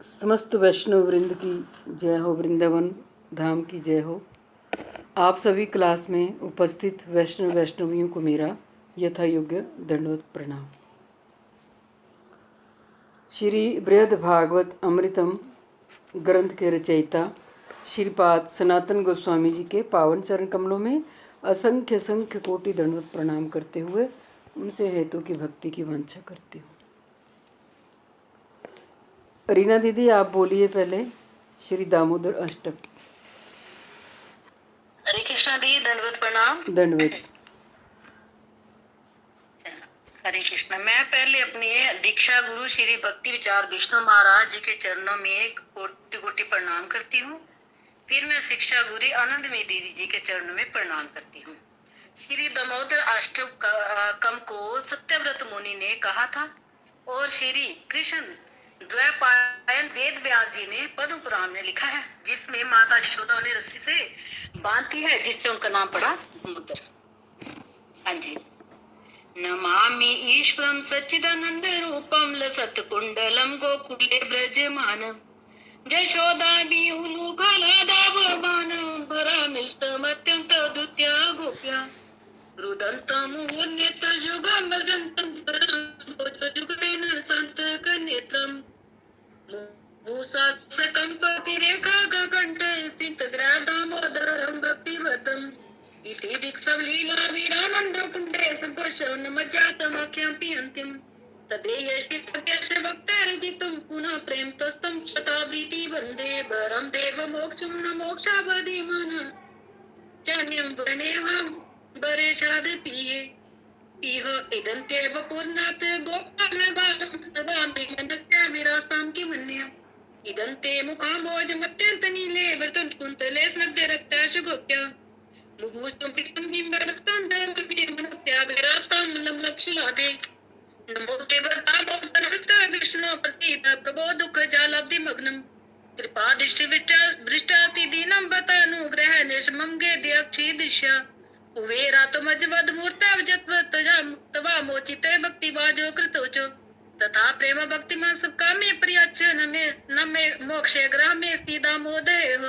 समस्त वैष्णव वृंद की जय हो, वृंदावन धाम की जय हो। आप सभी क्लास में उपस्थित वैष्णवियों को मेरा यथा योग्य दंडवत प्रणाम। श्री बृहद भागवत अमृतम ग्रंथ के रचयिता श्रीपाद सनातन गोस्वामी जी के पावन चरण कमलों में असंख्य असंख्य कोटि दंडवत प्रणाम करते हुए उनसे हेतु की भक्ति की वांछा करती हूँ। रीना दीदी आप बोलिए पहले श्री दामोदर अष्टक। हरे कृष्णा दी, दंडवत प्रणाम। दंडवत। हरे कृष्णा। मैं पहले अपने दीक्षा गुरु श्री भक्ति विचार विष्णु महाराज जी के चरणों में कोटि कोटि प्रणाम करती हूँ। फिर मैं शिक्षा गुरु आनंदमयी दीदी जी के चरणों में प्रणाम करती हूँ। श्री दामोदर अष्टकम को सत्यव्रत मुनि ने कहा था और श्री कृष्ण द्वैपायन वेद व्यास जी ने पद्म पुराण में लिखा है, जिसमें माता यशोदा ने रस्सी से बांधती है, जिससे उनका नाम पड़ा दामोदर। हाँ जी। नमामि ईश्वरं सच्चिदानंद रूपम लसत कुंडलम गोकुले ब्रजमानम जशोदा बिहुलुखलदाभमानं भरमिष्टमत्यन्त धृत्या गोप्या रुदन्तं मुहुर्नेत्रयुगं भजन्तं परं भोजयुगेन सन्तकनेत्रम् मूषासकम्पतिरेखा गगण्ठे स्थितग्रादामोदरं भक्तिवतम् इति दिक्सवलीला वीरानन्दकुण्डे सम्पश्यन्नमज्जातमख्यापि अन्तिम् तदेयश्चित्तस्य भक्तैर्जितं पुनः प्रेम तस्तं शताब्दीति वन्दे वरं देवमोक्षं न मोक्षावधिमान चान्यं वर्णेऽहं वरेशादपीये इह इदन्त्येव पूर्णात् गोपालबालं सदा मे मनस्या विरासां किमन्यम् इदन्ते मुखाम्बोजमत्यन्तनीले वर्तन्त कुन्तले स्नग्धरक्ताशु गोप्या मुहुस्त्वं पिष्टं बिम्बरक्तान्तर्गभीर मनस्या विरासां लक्ष्यलाभे नमो ते वरदामोदरहस्त विष्णु प्रसीद प्रभो दुःखजालब्धिमग्नम् कृपादृष्टिभृष्टाति दीनं बतानुग्रह निशमं गेद्यक्षीदृश्या तवा मोचिते भक्तिभाजो कृतोच तथा प्रेम भक्तिमान सबकामे प्रियच्छ न मे मोक्षे ग्रह में दामोदर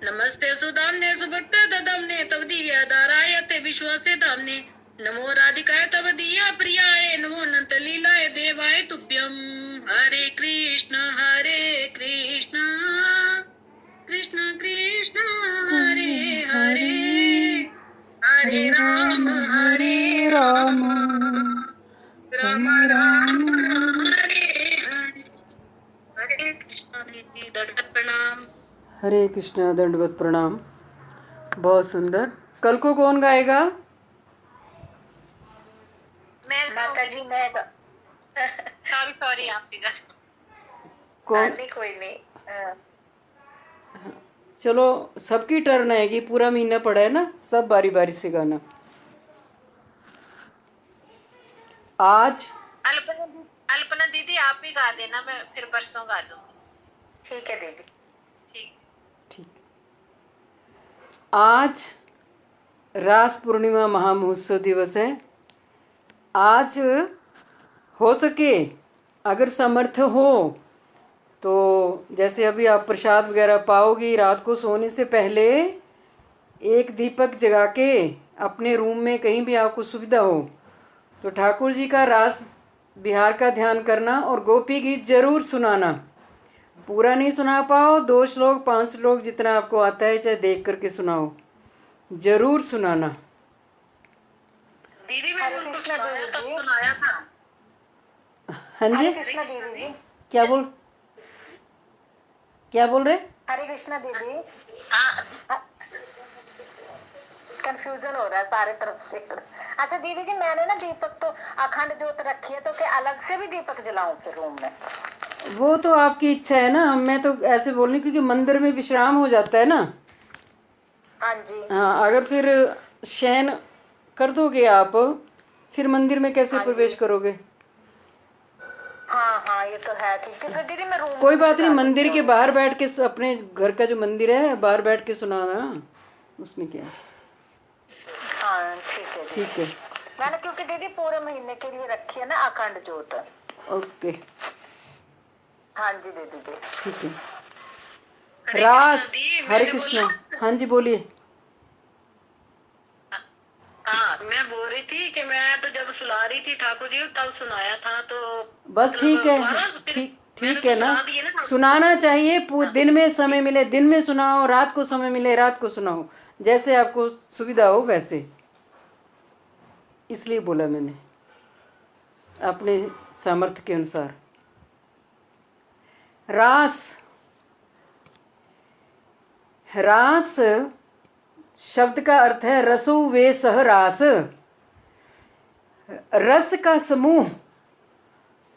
नमस्ते सुदाम्ने सुभक्त ददम्ने तव दीया दारायते विश्वासे दाम्ने नमो राधिकाय तव दीया प्रियाय नमो अनंत लीलाय देवाय तुभ्यं हरे कृष्ण कृष्ण कृष्ण हरे हरे हरे राम राम राम हरे हरे। हरे कृष्ण दीदी, दंडवत प्रणाम। हरे कृष्णा दंडवत प्रणाम। बहुत सुंदर। कल को कौन गाएगा? मैं माता जी, मैं सॉरी आप कौन? कोई नहीं। चलो सबकी टर्न आएगी, पूरा महीना पड़ा है ना, सब बारी बारी से गाना। आज अल्पना दीदी आप ही गा देना, मैं फिर परसों गा दूंगी। ठीक है दीदी। ठीक। आज रास पूर्णिमा महामहोत्सव दिवस है। आज हो सके अगर समर्थ हो तो जैसे अभी आप प्रसाद वगैरह पाओगी, रात को सोने से पहले एक दीपक जगा के अपने रूम में कहीं भी आपको सुविधा हो तो ठाकुर जी का रास बिहार का ध्यान करना और गोपी गीत जरूर सुनाना। पूरा नहीं सुना पाओ, 2 श्लोक 5 श्लोक जितना आपको आता है चाहे देख करके सुनाओ, जरूर सुनाना। दीदी मैंने उनको सुनाया था। हाँ जी, क्या बोल रहे? हरे कृष्णा दीदी। हाँ, कंफ्यूजन हो रहा है सारे तरफ से। अच्छा दीदी जी, मैंने ना दीपक तो अखंड ज्योत रखी है, तो क्या अलग से भी दीपक जलाऊं फिर रूम में? वो तो आपकी इच्छा है ना, मैं तो ऐसे बोल रही क्योंकि मंदिर में विश्राम हो जाता है ना। हाँ जी। हाँ, अगर फिर शयन कर दोगे आप फिर मंदिर में कैसे प्रवेश करोगे? हाँ ये तो है। ठीक है दीदी, मैं रूम कोई बात नहीं, मंदिर के बाहर बैठ के, अपने घर का जो मंदिर है बाहर बैठ के सुनाना, उसमें क्या है। हाँ ठीक है। मैंने क्योंकि दीदी पूरे महीने के लिए रखी है ना अखंड ज्योत। ओके। हाँ जी दे दीजिए। ठीक है। हरे रास, कृष्ण दी, हरे मैंने कृष्ण। बोला। हाँ जी बोलिए। हाँ, मैं बोल रही थी कि मैं तो जब सुला रही थी ठाकुर जी तब सुनाया था, तो बस ठीक मतलब है। दोबारा फिर ठीक मैंने ठीक तो है ना। सुना दिए ना ठाकुर जी। सुनाना चाहिए, हाँ दिन में समय ठीक। मिले दिन में सुनाओ, रात को समय मिले रात को सुनाओ, जैसे आपको सुविधा हो वैसे। इसलिए बोला मैंने, अपने सामर्थ्य के अनुसार। रास, रास शब्द का अर्थ है रसो वे सह रास, रस का समूह।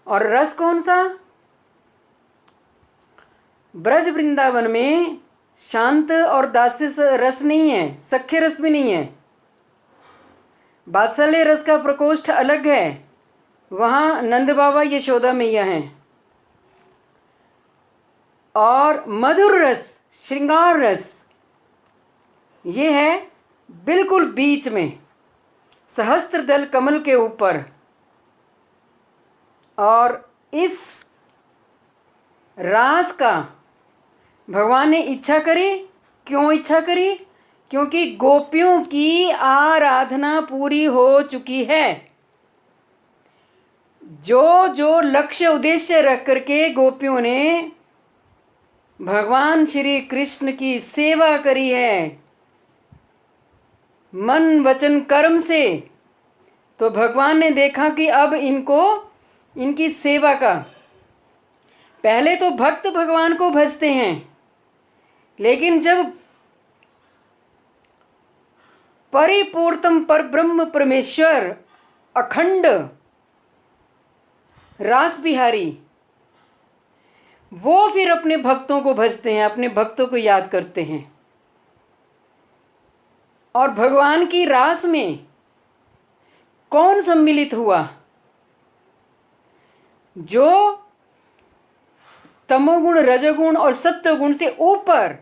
और रस कौन सा? ब्रज वृंदावन में शांत और दास्य रस नहीं है, सख्य रस भी नहीं है। वात्सल्य रस का प्रकोष्ठ अलग है, वहाँ नंद बाबा यशोदा मैया हैं। और मधुर रस, श्रृंगार रस, ये है बिल्कुल बीच में, सहस्त्र दल कमल के ऊपर। और इस रास का भगवान ने इच्छा करी। क्यों इच्छा करी? क्योंकि गोपियों की आराधना पूरी हो चुकी है। जो जो लक्ष्य उद्देश्य रख करके गोपियों ने भगवान श्री कृष्ण की सेवा करी है मन वचन कर्म से, तो भगवान ने देखा कि अब इनको, इनकी सेवा का, पहले तो भक्त भगवान को भजते हैं, लेकिन जब परिपूर्णतम पर ब्रह्म परमेश्वर अखंड रास बिहारी, वो फिर अपने भक्तों को भजते हैं, अपने भक्तों को याद करते हैं। और भगवान की रास में कौन सम्मिलित हुआ? जो तमोगुण, रजोगुण और सत्वगुण से ऊपर,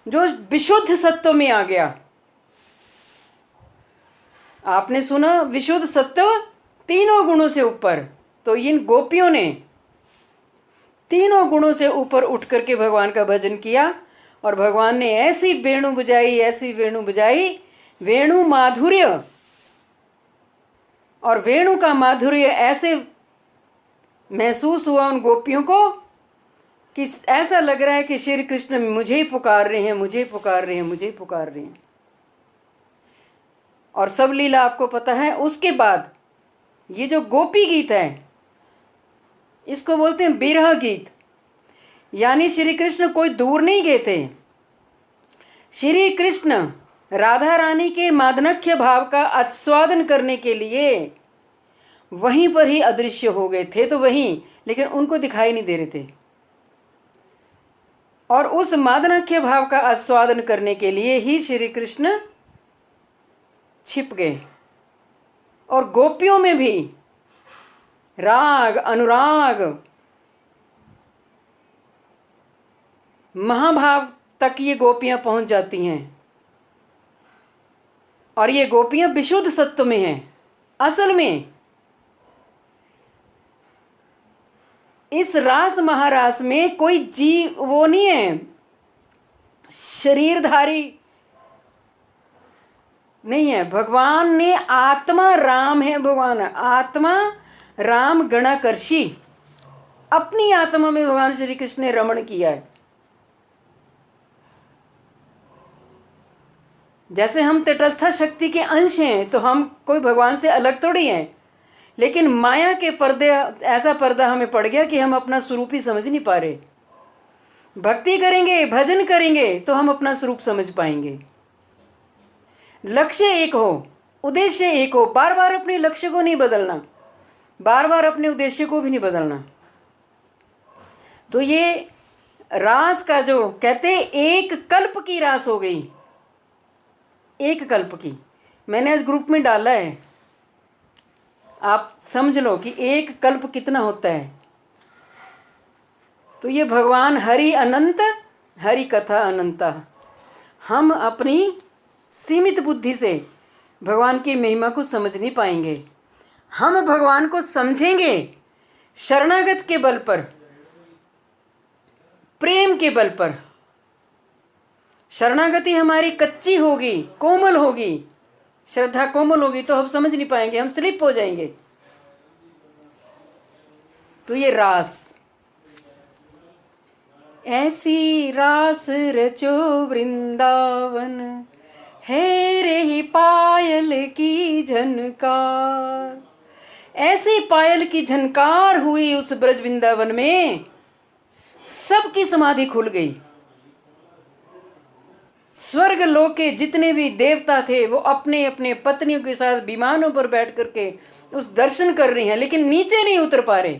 जो विशुद्ध सत्व में आ गया। आपने सुना विशुद्ध सत्व तीनों गुणों से ऊपर, तो इन गोपियों ने तीनों गुणों से ऊपर उठ करके भगवान का भजन किया। और भगवान ने ऐसी वेणु बजाई, ऐसी वेणु बजाई, वेणु माधुर्य, और वेणु का माधुर्य ऐसे महसूस हुआ उन गोपियों को कि ऐसा लग रहा है कि श्री कृष्ण मुझे ही पुकार रहे हैं, मुझे ही पुकार रहे हैं, मुझे ही पुकार रहे हैं। और सब लीला आपको पता है। उसके बाद ये जो गोपी गीत है, इसको बोलते हैं बिरह गीत। यानी श्री कृष्ण कोई दूर नहीं गए थे। श्री कृष्ण राधा रानी के मादनख्य भाव का आस्वादन करने के लिए वहीं पर ही अदृश्य हो गए थे, तो वहीं, लेकिन उनको दिखाई नहीं दे रहे थे। और उस मादनख्य भाव का आस्वादन करने के लिए ही श्री कृष्ण छिप गए। और गोपियों में भी राग, अनुराग, महाभाव तक ये गोपियां पहुंच जाती हैं। और ये गोपियां विशुद्ध सत्व में हैं। असल में इस रास महारास में कोई जीव वो नहीं है, शरीरधारी नहीं है। भगवान ने, आत्मा राम है, भगवान आत्मा राम गणाकर्षी, अपनी आत्मा में भगवान श्री कृष्ण ने रमण किया है। जैसे हम तटस्थ शक्ति के अंश हैं, तो हम कोई भगवान से अलग थोड़ी हैं। लेकिन माया के पर्दे, ऐसा पर्दा हमें पड़ गया कि हम अपना स्वरूप ही समझ नहीं पा रहे। भक्ति करेंगे, भजन करेंगे, तो हम अपना स्वरूप समझ पाएंगे। लक्ष्य एक हो, उद्देश्य एक हो, बार बार अपने लक्ष्य को नहीं बदलना, बार बार अपने उद्देश्य को भी नहीं बदलना। तो ये रास का जो कहते, एक कल्प की रास हो गई, एक कल्प की। मैंने आज ग्रुप में डाला है, आप समझ लो कि एक कल्प कितना होता है। तो ये भगवान हरि अनंत, हरि कथा अनंता। हम अपनी सीमित बुद्धि से भगवान की महिमा को समझ नहीं पाएंगे। हम भगवान को समझेंगे शरणागत के बल पर, प्रेम के बल पर। शरणागति हमारी कच्ची होगी, कोमल होगी, श्रद्धा कोमल होगी तो हम समझ नहीं पाएंगे, हम स्लिप हो जाएंगे। तो ये रास, ऐसी रास रचो वृंदावन, है रे ही पायल की झनकार। ऐसी पायल की झनकार हुई उस ब्रज वृंदावन में, सबकी समाधि खुल गई। स्वर्ग लोक के जितने भी देवता थे वो अपने अपने पत्नियों के साथ विमानों पर बैठ करके उस दर्शन कर रही हैं, लेकिन नीचे नहीं उतर पा रहे।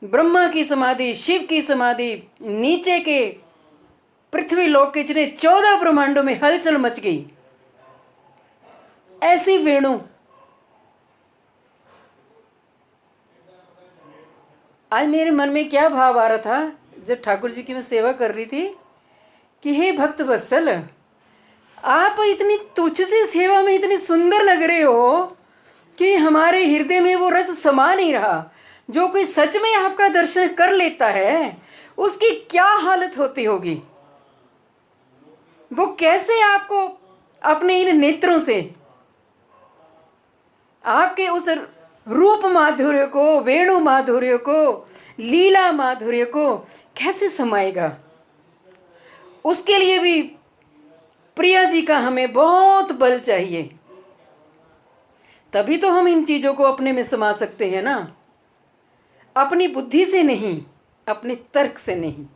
ब्रह्मा की समाधि, शिव की समाधि, नीचे के पृथ्वी लोक के जितने 14 ब्रह्मांडों में हलचल मच गई। ऐसी वेणु आज मेरे मन में क्या भाव आ रहा था जब ठाकुर जी की मैं सेवा कर रही थी कि हे भक्त वत्सल, आप इतनी तुच्छ सी सेवा में इतनी सुंदर लग रहे हो कि हमारे हृदय में वो रस समा नहीं रहा। जो कोई सच में आपका दर्शन कर लेता है उसकी क्या हालत होती होगी, वो कैसे आपको अपने इन नेत्रों से आपके उस रूप माधुर्य को, वेणु माधुर्य को, लीला माधुर्य को कैसे समाएगा। उसके लिए भी प्रिया जी का हमें बहुत बल चाहिए, तभी तो हम इन चीजों को अपने में समा सकते हैं ना, अपनी बुद्धि से नहीं, अपने तर्क से नहीं।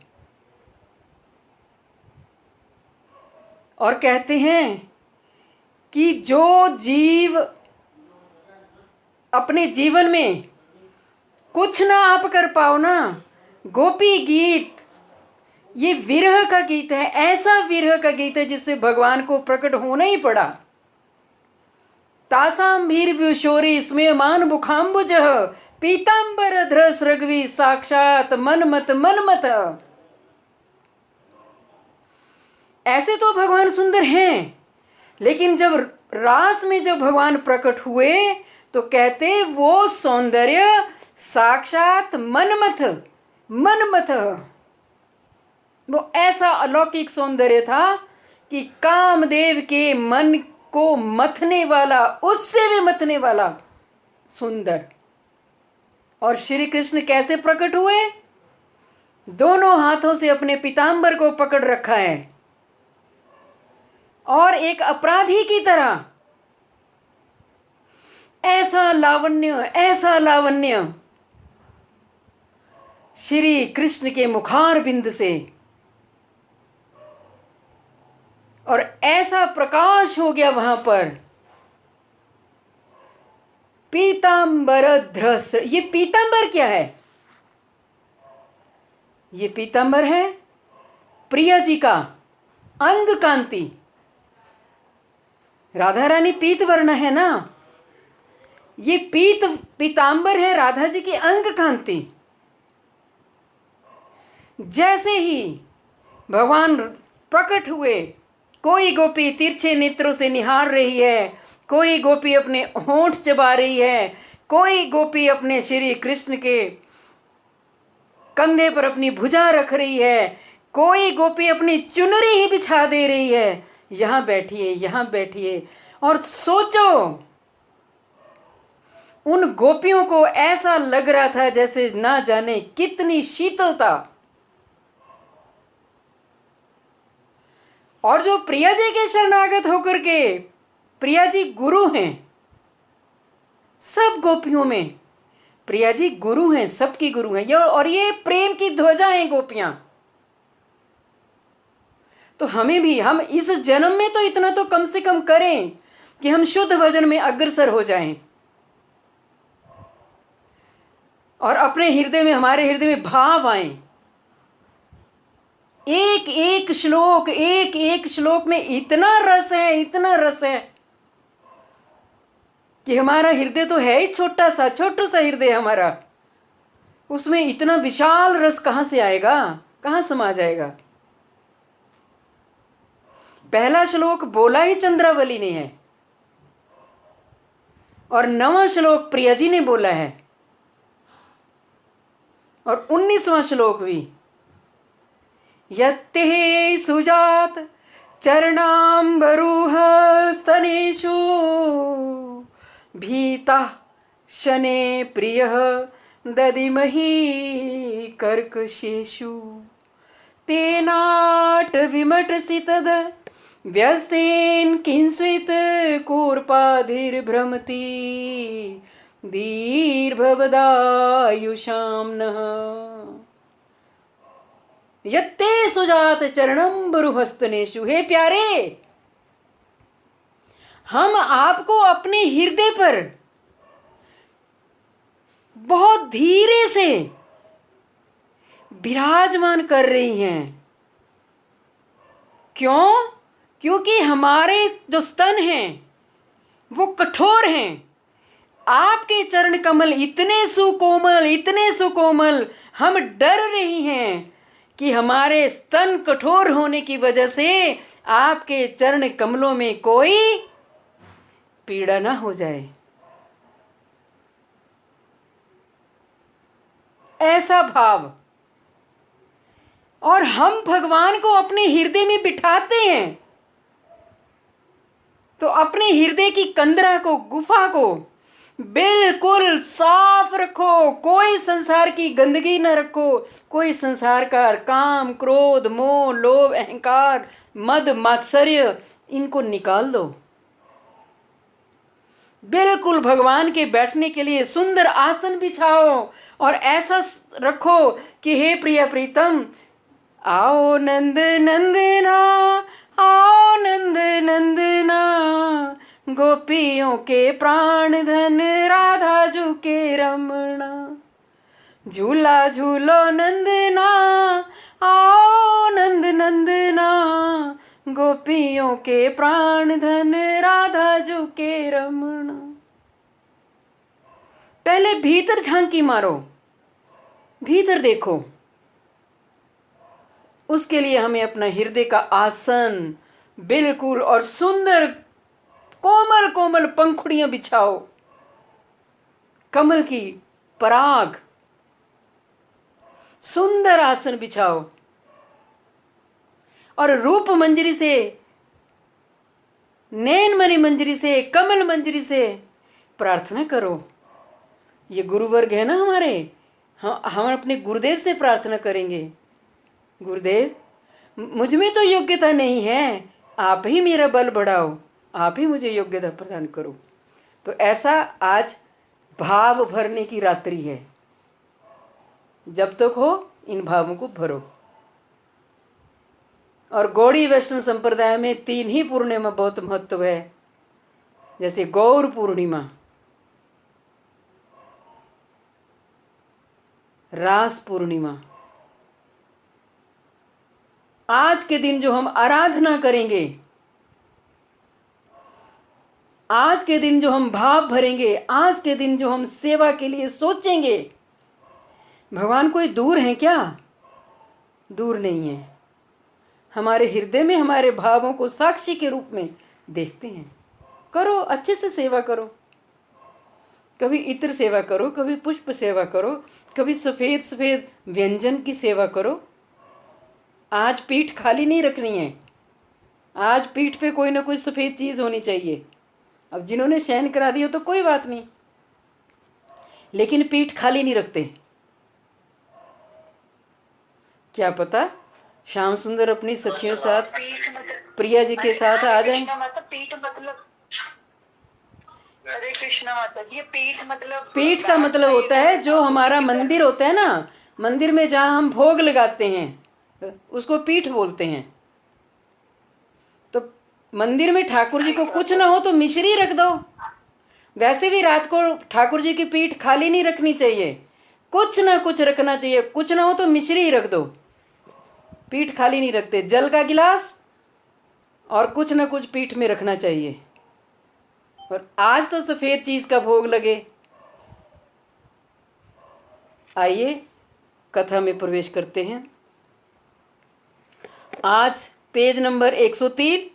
और कहते हैं कि जो जीव अपने जीवन में कुछ ना आप कर पाओ ना, गोपी गीत ये विरह का गीत है, ऐसा विरह का गीत है जिससे भगवान को प्रकट होना ही पड़ा। तासाम भीर व्युशोरी स्मेयमान मुखाम्बुज, पीतांबर ध्रस रघवी साक्षात मनमत मनमत। ऐसे तो भगवान सुंदर हैं, लेकिन जब रास में जब भगवान प्रकट हुए तो कहते वो सौंदर्य साक्षात मनमथ मनमथ। वो ऐसा अलौकिक सौंदर्य था कि कामदेव के मन को मथने वाला, उससे भी मथने वाला सुंदर। और श्री कृष्ण कैसे प्रकट हुए? दोनों हाथों से अपने पीतांबर को पकड़ रखा है और एक अपराधी की तरह ऐसा लावण्य, ऐसा लावण्य श्री कृष्ण के मुखार बिंद से, और ऐसा प्रकाश हो गया वहां पर। पीतांबर ध्रस, ये पीतांबर क्या है? ये पीतांबर है प्रिया जी का अंग कांति। राधा रानी पीत वर्ण है ना, ये पीतांबर है राधा जी की अंग कांति। जैसे ही भगवान प्रकट हुए, कोई गोपी तिरछे नेत्रों से निहार रही है, कोई गोपी अपने होंठ चबा रही है, कोई गोपी अपने श्री कृष्ण के कंधे पर अपनी भुजा रख रही है, कोई गोपी अपनी चुनरी ही बिछा दे रही है। यहाँ बैठिए, यहाँ बैठिए। और सोचो, उन गोपियों को ऐसा लग रहा था जैसे ना जाने कितनी शीतलता। और जो प्रिया जी के शरणागत होकर के, प्रिया जी गुरु हैं सब गोपियों में, प्रिया जी गुरु हैं, सबकी गुरु हैं। और ये प्रेम की ध्वजा हैं गोपियां। तो हमें भी, हम इस जन्म में तो इतना तो कम से कम करें कि हम शुद्ध भजन में अग्रसर हो जाएं और अपने हृदय में, हमारे हृदय में भाव आए। एक एक श्लोक, एक एक श्लोक में इतना रस है, इतना रस है कि हमारा हृदय तो है ही छोटा सा, छोटा सा हृदय हमारा, उसमें इतना विशाल रस कहाँ से आएगा, कहाँ समा जाएगा। पहला श्लोक बोला ही चंद्रावली ने है और 9वां श्लोक प्रिया जी ने बोला है और 19वां श्लोक भी। यत्ते सुजात चरणाम्बरुह स्तनेषु भीतः शने प्रियः दधिमहि कर्कशेषु तेनाटविमटसि तद् व्यस्तेन किंस्वित् कूर्पाधिर्भ्रमति दीर्घवदायुषां नः। यत्ते सुजात चरणम्बरुहस्तनेषु, हे प्यारे, हम आपको अपने हृदय पर बहुत धीरे से विराजमान कर रही हैं। क्यों? क्योंकि हमारे जो स्तन हैं वो कठोर हैं। आपके चरण कमल इतने सुकोमल, हम डर रही हैं कि हमारे स्तन कठोर होने की वजह से आपके चरण कमलों में कोई पीड़ा ना हो जाए। ऐसा भाव। और हम भगवान को अपने हृदय में बिठाते हैं तो अपने हृदय की कंदरा को, गुफा को बिल्कुल साफ रखो। कोई संसार की गंदगी न रखो। कोई संसार का काम, क्रोध, मोह, लोभ, अहंकार, मद, मात्सर्य, इनको निकाल दो। बिल्कुल भगवान के बैठने के लिए सुंदर आसन बिछाओ और ऐसा रखो कि हे प्रिय प्रीतम, आओ नंद नंदना, आओ नंद नंदना, गोपियों के प्राण धन राधा जू के रमणा। झूला झूलो नंदना, आओ नंद नंदना, गोपियों के प्राण धन राधा जू के रमणा। पहले भीतर झांकी मारो, भीतर देखो। उसके लिए हमें अपना हृदय का आसन बिल्कुल और सुंदर कोमल कोमल पंखुड़ियां बिछाओ, कमल की पराग, सुंदर आसन बिछाओ और रूप मंजरी से, नैन मणि मंजरी से, कमल मंजरी से प्रार्थना करो। ये गुरुवर्ग है ना हमारे, हम अपने गुरुदेव से प्रार्थना करेंगे, गुरुदेव मुझ में तो योग्यता नहीं है, आप ही मेरा बल बढ़ाओ, आप ही मुझे योग्यता प्रदान करो। तो ऐसा आज भाव भरने की रात्रि है। जब तक हो इन भावों को भरो। और गौड़ी वैष्णव संप्रदाय में 3 ही पूर्णिमा बहुत महत्व है, जैसे गौर पूर्णिमा, रास पूर्णिमा। आज के दिन जो हम आराधना करेंगे, आज के दिन जो हम भाव भरेंगे, आज के दिन जो हम सेवा के लिए सोचेंगे, भगवान कोई दूर है क्या? दूर नहीं है। हमारे हृदय में हमारे भावों को साक्षी के रूप में देखते हैं। करो, अच्छे से सेवा करो। कभी इत्र सेवा करो, कभी पुष्प सेवा करो, कभी सफ़ेद सफ़ेद व्यंजन की सेवा करो। आज पीठ खाली नहीं रखनी है। आज पीठ पे कोई ना कोई सफ़ेद चीज़ होनी चाहिए। अब जिन्होंने शयन करा दिया तो कोई बात नहीं, लेकिन पीठ खाली नहीं रखते। क्या पता श्याम सुंदर अपनी सखियों साथ, प्रिया जी के साथ आ जाएं। पीठ मतलब, हरे कृष्णा माता जी, पीठ मतलब, पीठ का मतलब होता है जो हमारा मंदिर होता है ना, मंदिर में जहाँ हम भोग लगाते हैं उसको पीठ बोलते हैं। तो मंदिर में ठाकुर जी को कुछ ना हो तो मिश्री रख दो। वैसे भी रात को ठाकुर जी की पीठ खाली नहीं रखनी चाहिए, कुछ ना कुछ रखना चाहिए। कुछ ना हो तो मिश्री ही रख दो। पीठ खाली नहीं रखते। जल का गिलास और कुछ ना कुछ पीठ में रखना चाहिए। और आज तो सफ़ेद चीज़ का भोग लगे। आइए कथा में प्रवेश करते हैं। आज पेज नंबर 103,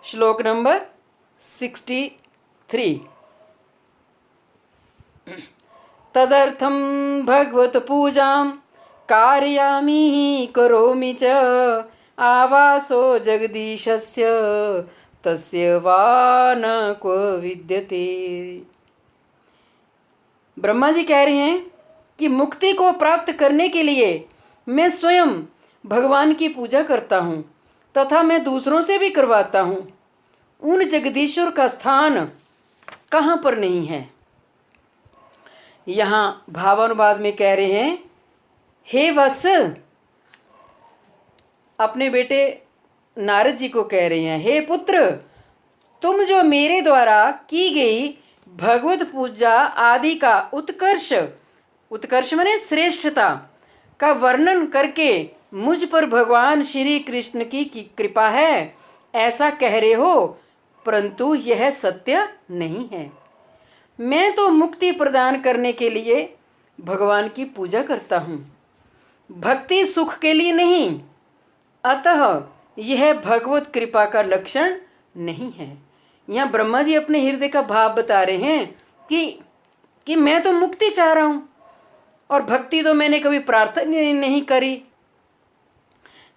श्लोक नंबर 63। तदर्थं भगवत पूजां कारयामि करोमि च आवासो जगदीशस्य तस्य वा न क्व विद्यते। ब्रह्मा जी कह रहे हैं कि मुक्ति को प्राप्त करने के लिए मैं स्वयं भगवान की पूजा करता हूँ तथा मैं दूसरों से भी करवाता हूँ। उन जगदीश्वर का स्थान कहाँ पर नहीं है। यहाँ भावानुवाद में कह रहे हैं, हे वत्स, अपने बेटे नारद जी को कह रहे हैं, हे पुत्र, तुम जो मेरे द्वारा की गई भगवत पूजा आदि का उत्कर्ष माने श्रेष्ठता का वर्णन करके मुझ पर भगवान श्री कृष्ण की कृपा है ऐसा कह रहे हो, परंतु यह सत्य नहीं है। मैं तो मुक्ति प्रदान करने के लिए भगवान की पूजा करता हूँ, भक्ति सुख के लिए नहीं। अतः यह भगवत कृपा का लक्षण नहीं है। यहाँ ब्रह्मा जी अपने हृदय का भाव बता रहे हैं कि मैं तो मुक्ति चाह रहा हूँ और भक्ति तो मैंने कभी प्रार्थना नहीं करी।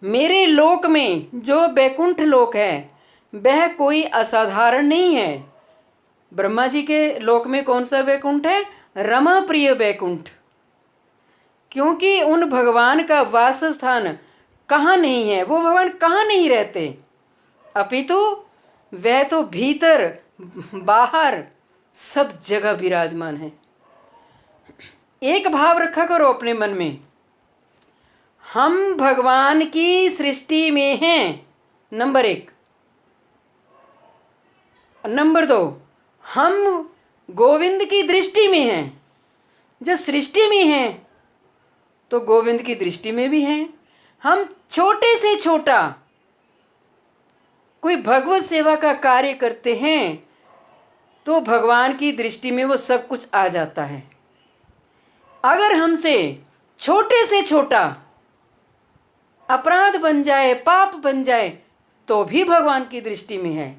मेरे लोक में जो बैकुंठ लोक है वह कोई असाधारण नहीं है। ब्रह्मा जी के लोक में कौन सा बैकुंठ है? रमा प्रिय बैकुंठ। क्योंकि उन भगवान का वास स्थान कहाँ नहीं है, वो भगवान कहाँ नहीं रहते, अपितु वह तो भीतर बाहर सब जगह विराजमान है। एक भाव रखा करो अपने मन में, हम भगवान की सृष्टि में हैं, नंबर 1। नंबर 2, हम गोविंद की दृष्टि में हैं। जब सृष्टि में हैं तो गोविंद की दृष्टि में भी हैं। हम छोटे से छोटा कोई भगवत सेवा का कार्य करते हैं तो भगवान की दृष्टि में वो सब कुछ आ जाता है। अगर हमसे छोटे से छोटा अपराध बन जाए, पाप बन जाए, तो भी भगवान की दृष्टि में है।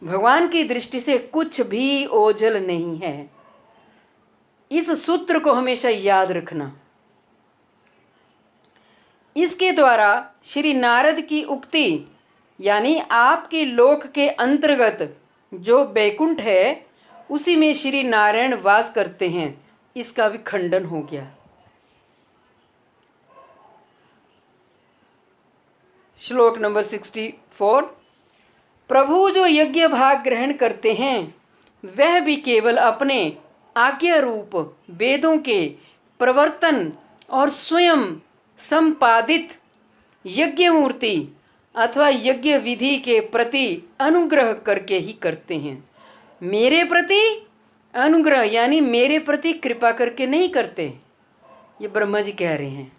भगवान की दृष्टि से कुछ भी ओझल नहीं है। इस सूत्र को हमेशा याद रखना। इसके द्वारा श्री नारद की उक्ति, यानी आपके लोक के अंतर्गत जो बैकुंठ है उसी में श्री नारायण वास करते हैं, इसका भी खंडन हो गया। श्लोक नंबर 64। प्रभु जो यज्ञ भाग ग्रहण करते हैं वह भी केवल अपने आज्ञा रूप वेदों के प्रवर्तन और स्वयं संपादित यज्ञ मूर्ति अथवा यज्ञ विधि के प्रति अनुग्रह करके ही करते हैं। मेरे प्रति अनुग्रह यानी मेरे प्रति कृपा करके नहीं करते। ये ब्रह्मा जी कह रहे हैं।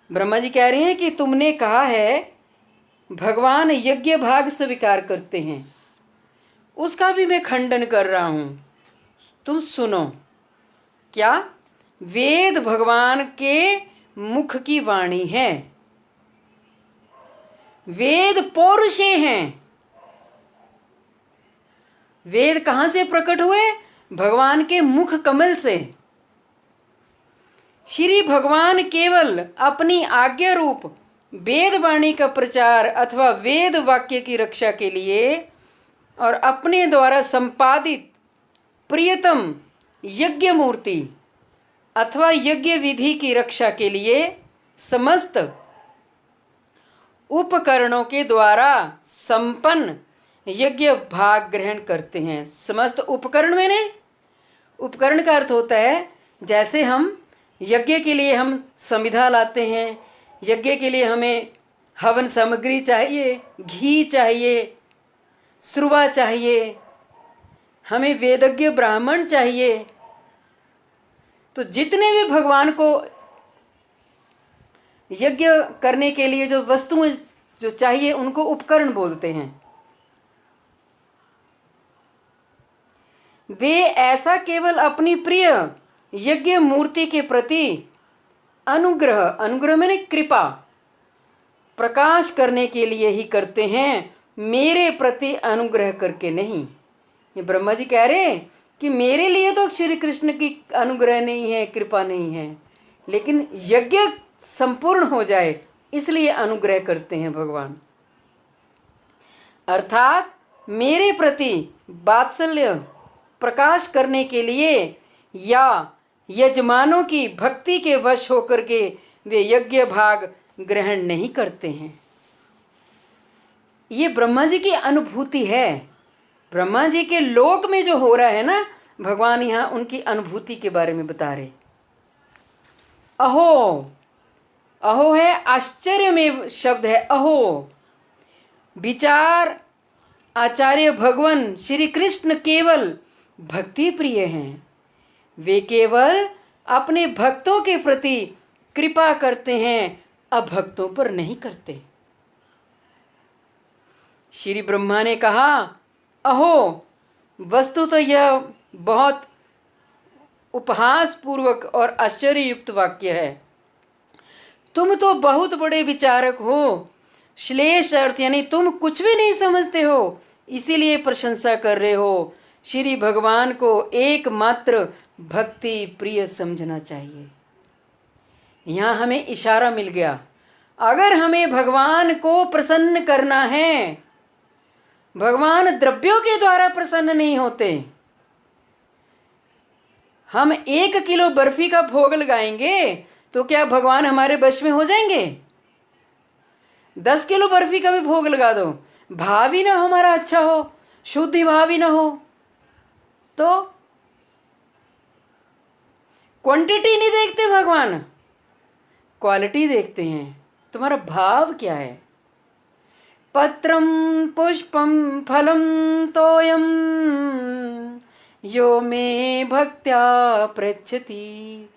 ब्रह्मा जी कह रहे हैं कि तुमने कहा है भगवान यज्ञ भाग स्वीकार करते हैं, उसका भी मैं खंडन कर रहा हूँ। तुम सुनो। क्या? वेद भगवान के मुख की वाणी है। वेद पौरुषे हैं। वेद कहाँ से प्रकट हुए? भगवान के मुख कमल से। श्री भगवान केवल अपनी आज्ञा रूप वेद वाणी का प्रचार अथवा वेद वाक्य की रक्षा के लिए और अपने द्वारा संपादित प्रियतम यज्ञ मूर्ति अथवा यज्ञ विधि की रक्षा के लिए समस्त उपकरणों के द्वारा संपन्न यज्ञ भाग ग्रहण करते हैं। समस्त उपकरण मैंने उपकरण का अर्थ होता है जैसे हम यज्ञ के लिए हम समिधा लाते हैं, यज्ञ के लिए हमें हवन सामग्री चाहिए, घी चाहिए, श्रुवा चाहिए, हमें वेदज्ञ ब्राह्मण चाहिए। तो जितने भी भगवान को यज्ञ करने के लिए जो वस्तुएं जो चाहिए उनको उपकरण बोलते हैं। वे ऐसा केवल अपनी प्रिय यज्ञ मूर्ति के प्रति अनुग्रह मैंने कृपा प्रकाश करने के लिए ही करते हैं, मेरे प्रति अनुग्रह करके नहीं। ये ब्रह्मा जी कह रहे कि मेरे लिए तो श्री कृष्ण की अनुग्रह नहीं है, कृपा नहीं है, लेकिन यज्ञ संपूर्ण हो जाए इसलिए अनुग्रह करते हैं भगवान। अर्थात मेरे प्रति वात्सल्य प्रकाश करने के लिए या यजमानों की भक्ति के वश होकर के वे यज्ञ भाग ग्रहण नहीं करते हैं। ये ब्रह्मा जी की अनुभूति है। ब्रह्मा जी के लोक में जो हो रहा है ना, भगवान यहाँ उनकी अनुभूति के बारे में बता रहे। अहो, अहो है आश्चर्य में शब्द है अहो। विचार आचार्य भगवान श्री कृष्ण केवल भक्ति प्रिय हैं। वे केवल अपने भक्तों के प्रति कृपा करते हैं, अभक्तों पर नहीं करते। श्री ब्रह्मा ने कहा अहो, वस्तु तो यह बहुत उपहास पूर्वक और आश्चर्ययुक्त वाक्य है। तुम तो बहुत बड़े विचारक हो, श्लेष अर्थ यानी तुम कुछ भी नहीं समझते हो, इसीलिए प्रशंसा कर रहे हो। श्री भगवान को एकमात्र भक्ति प्रिय समझना चाहिए। यहाँ हमें इशारा मिल गया, अगर हमें भगवान को प्रसन्न करना है, भगवान द्रव्यों के द्वारा प्रसन्न नहीं होते। हम 1 किलो बर्फी का भोग लगाएंगे तो क्या भगवान हमारे वश में हो जाएंगे? 10 किलो बर्फी का भी भोग लगा दो, भाव ही ना हमारा अच्छा हो, शुद्धि भाव ही ना हो, तो क्वांटिटी नहीं देखते भगवान, क्वालिटी देखते हैं। तुम्हारा भाव क्या है? पत्रम पुष्पम फलम तोयम यो मे भक्त्या पृच्छति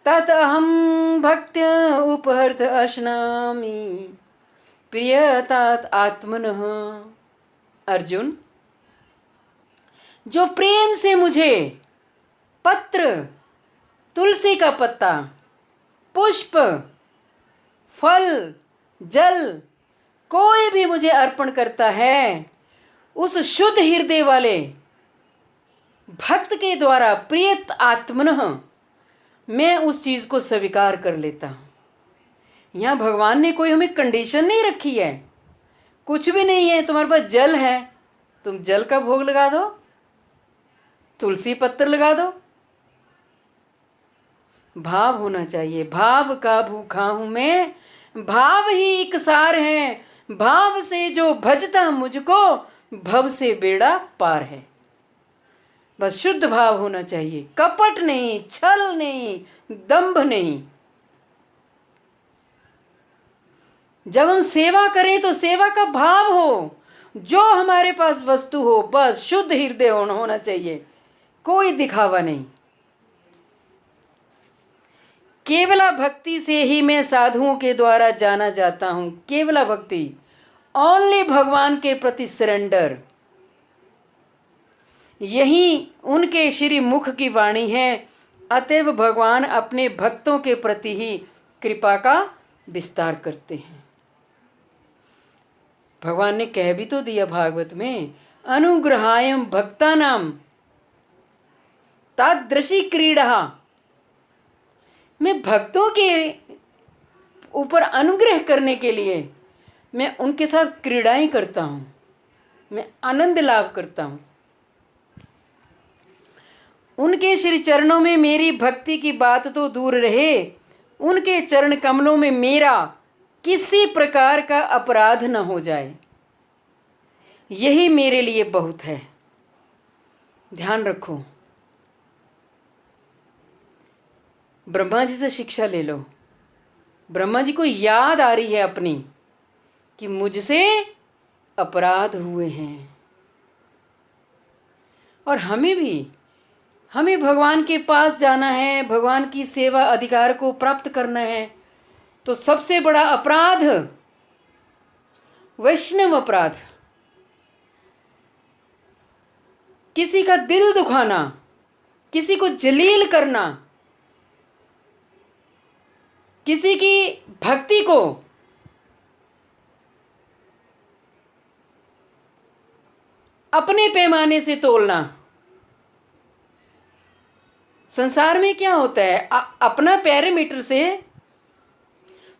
तत अहम भक्त्या उपहर्त अश्नामि प्रियतात आत्मनः। अर्जुन, जो प्रेम से मुझे पत्र, तुलसी का पत्ता, पुष्प, फल, जल कोई भी मुझे अर्पण करता है, उस शुद्ध हृदय वाले भक्त के द्वारा प्रियत आत्मनः मैं उस चीज को स्वीकार कर लेता हूं। यहाँ भगवान ने कोई हमें कंडीशन नहीं रखी है, कुछ भी नहीं है। तुम्हारे पास जल है, तुम जल का भोग लगा दो, तुलसी पत्र लगा दो। भाव होना चाहिए। भाव का भूखा हूं मैं, भाव ही एक सार है। भाव से जो भजता मुझको, भव से बेड़ा पार है। बस शुद्ध भाव होना चाहिए, कपट नहीं, छल नहीं, दंभ नहीं। जब हम सेवा करें तो सेवा का भाव हो, जो हमारे पास वस्तु हो बस शुद्ध हृदय होना चाहिए, कोई दिखावा नहीं। केवला भक्ति से ही मैं साधुओं के द्वारा जाना जाता हूं। केवला भक्ति, ओनली भगवान के प्रति सरेंडर, यही उनके श्री मुख की वाणी है। अतएव भगवान अपने भक्तों के प्रति ही कृपा का विस्तार करते हैं। भगवान ने कह भी तो दिया भागवत में, अनुग्रहायम भक्तानाम तादृशी क्रीड़ा। मैं भक्तों के ऊपर अनुग्रह करने के लिए मैं उनके साथ क्रीड़ाएं करता हूं, मैं आनंद लाभ करता हूं। उनके श्री चरणों में मेरी भक्ति की बात तो दूर रहे, उनके चरण कमलों में मेरा किसी प्रकार का अपराध न हो जाए, यही मेरे लिए बहुत है। ध्यान रखो, ब्रह्मा जी से शिक्षा ले लो। ब्रह्मा जी को याद आ रही है अपनी कि मुझसे अपराध हुए हैं, और हमें भी, हमें भगवान के पास जाना है, भगवान की सेवा अधिकार को प्राप्त करना है। तो सबसे बड़ा अपराध वैष्णव अपराध, किसी का दिल दुखाना, किसी को जलील करना, किसी की भक्ति को अपने पैमाने से तोलना, संसार में क्या होता है, अपना पैरामीटर से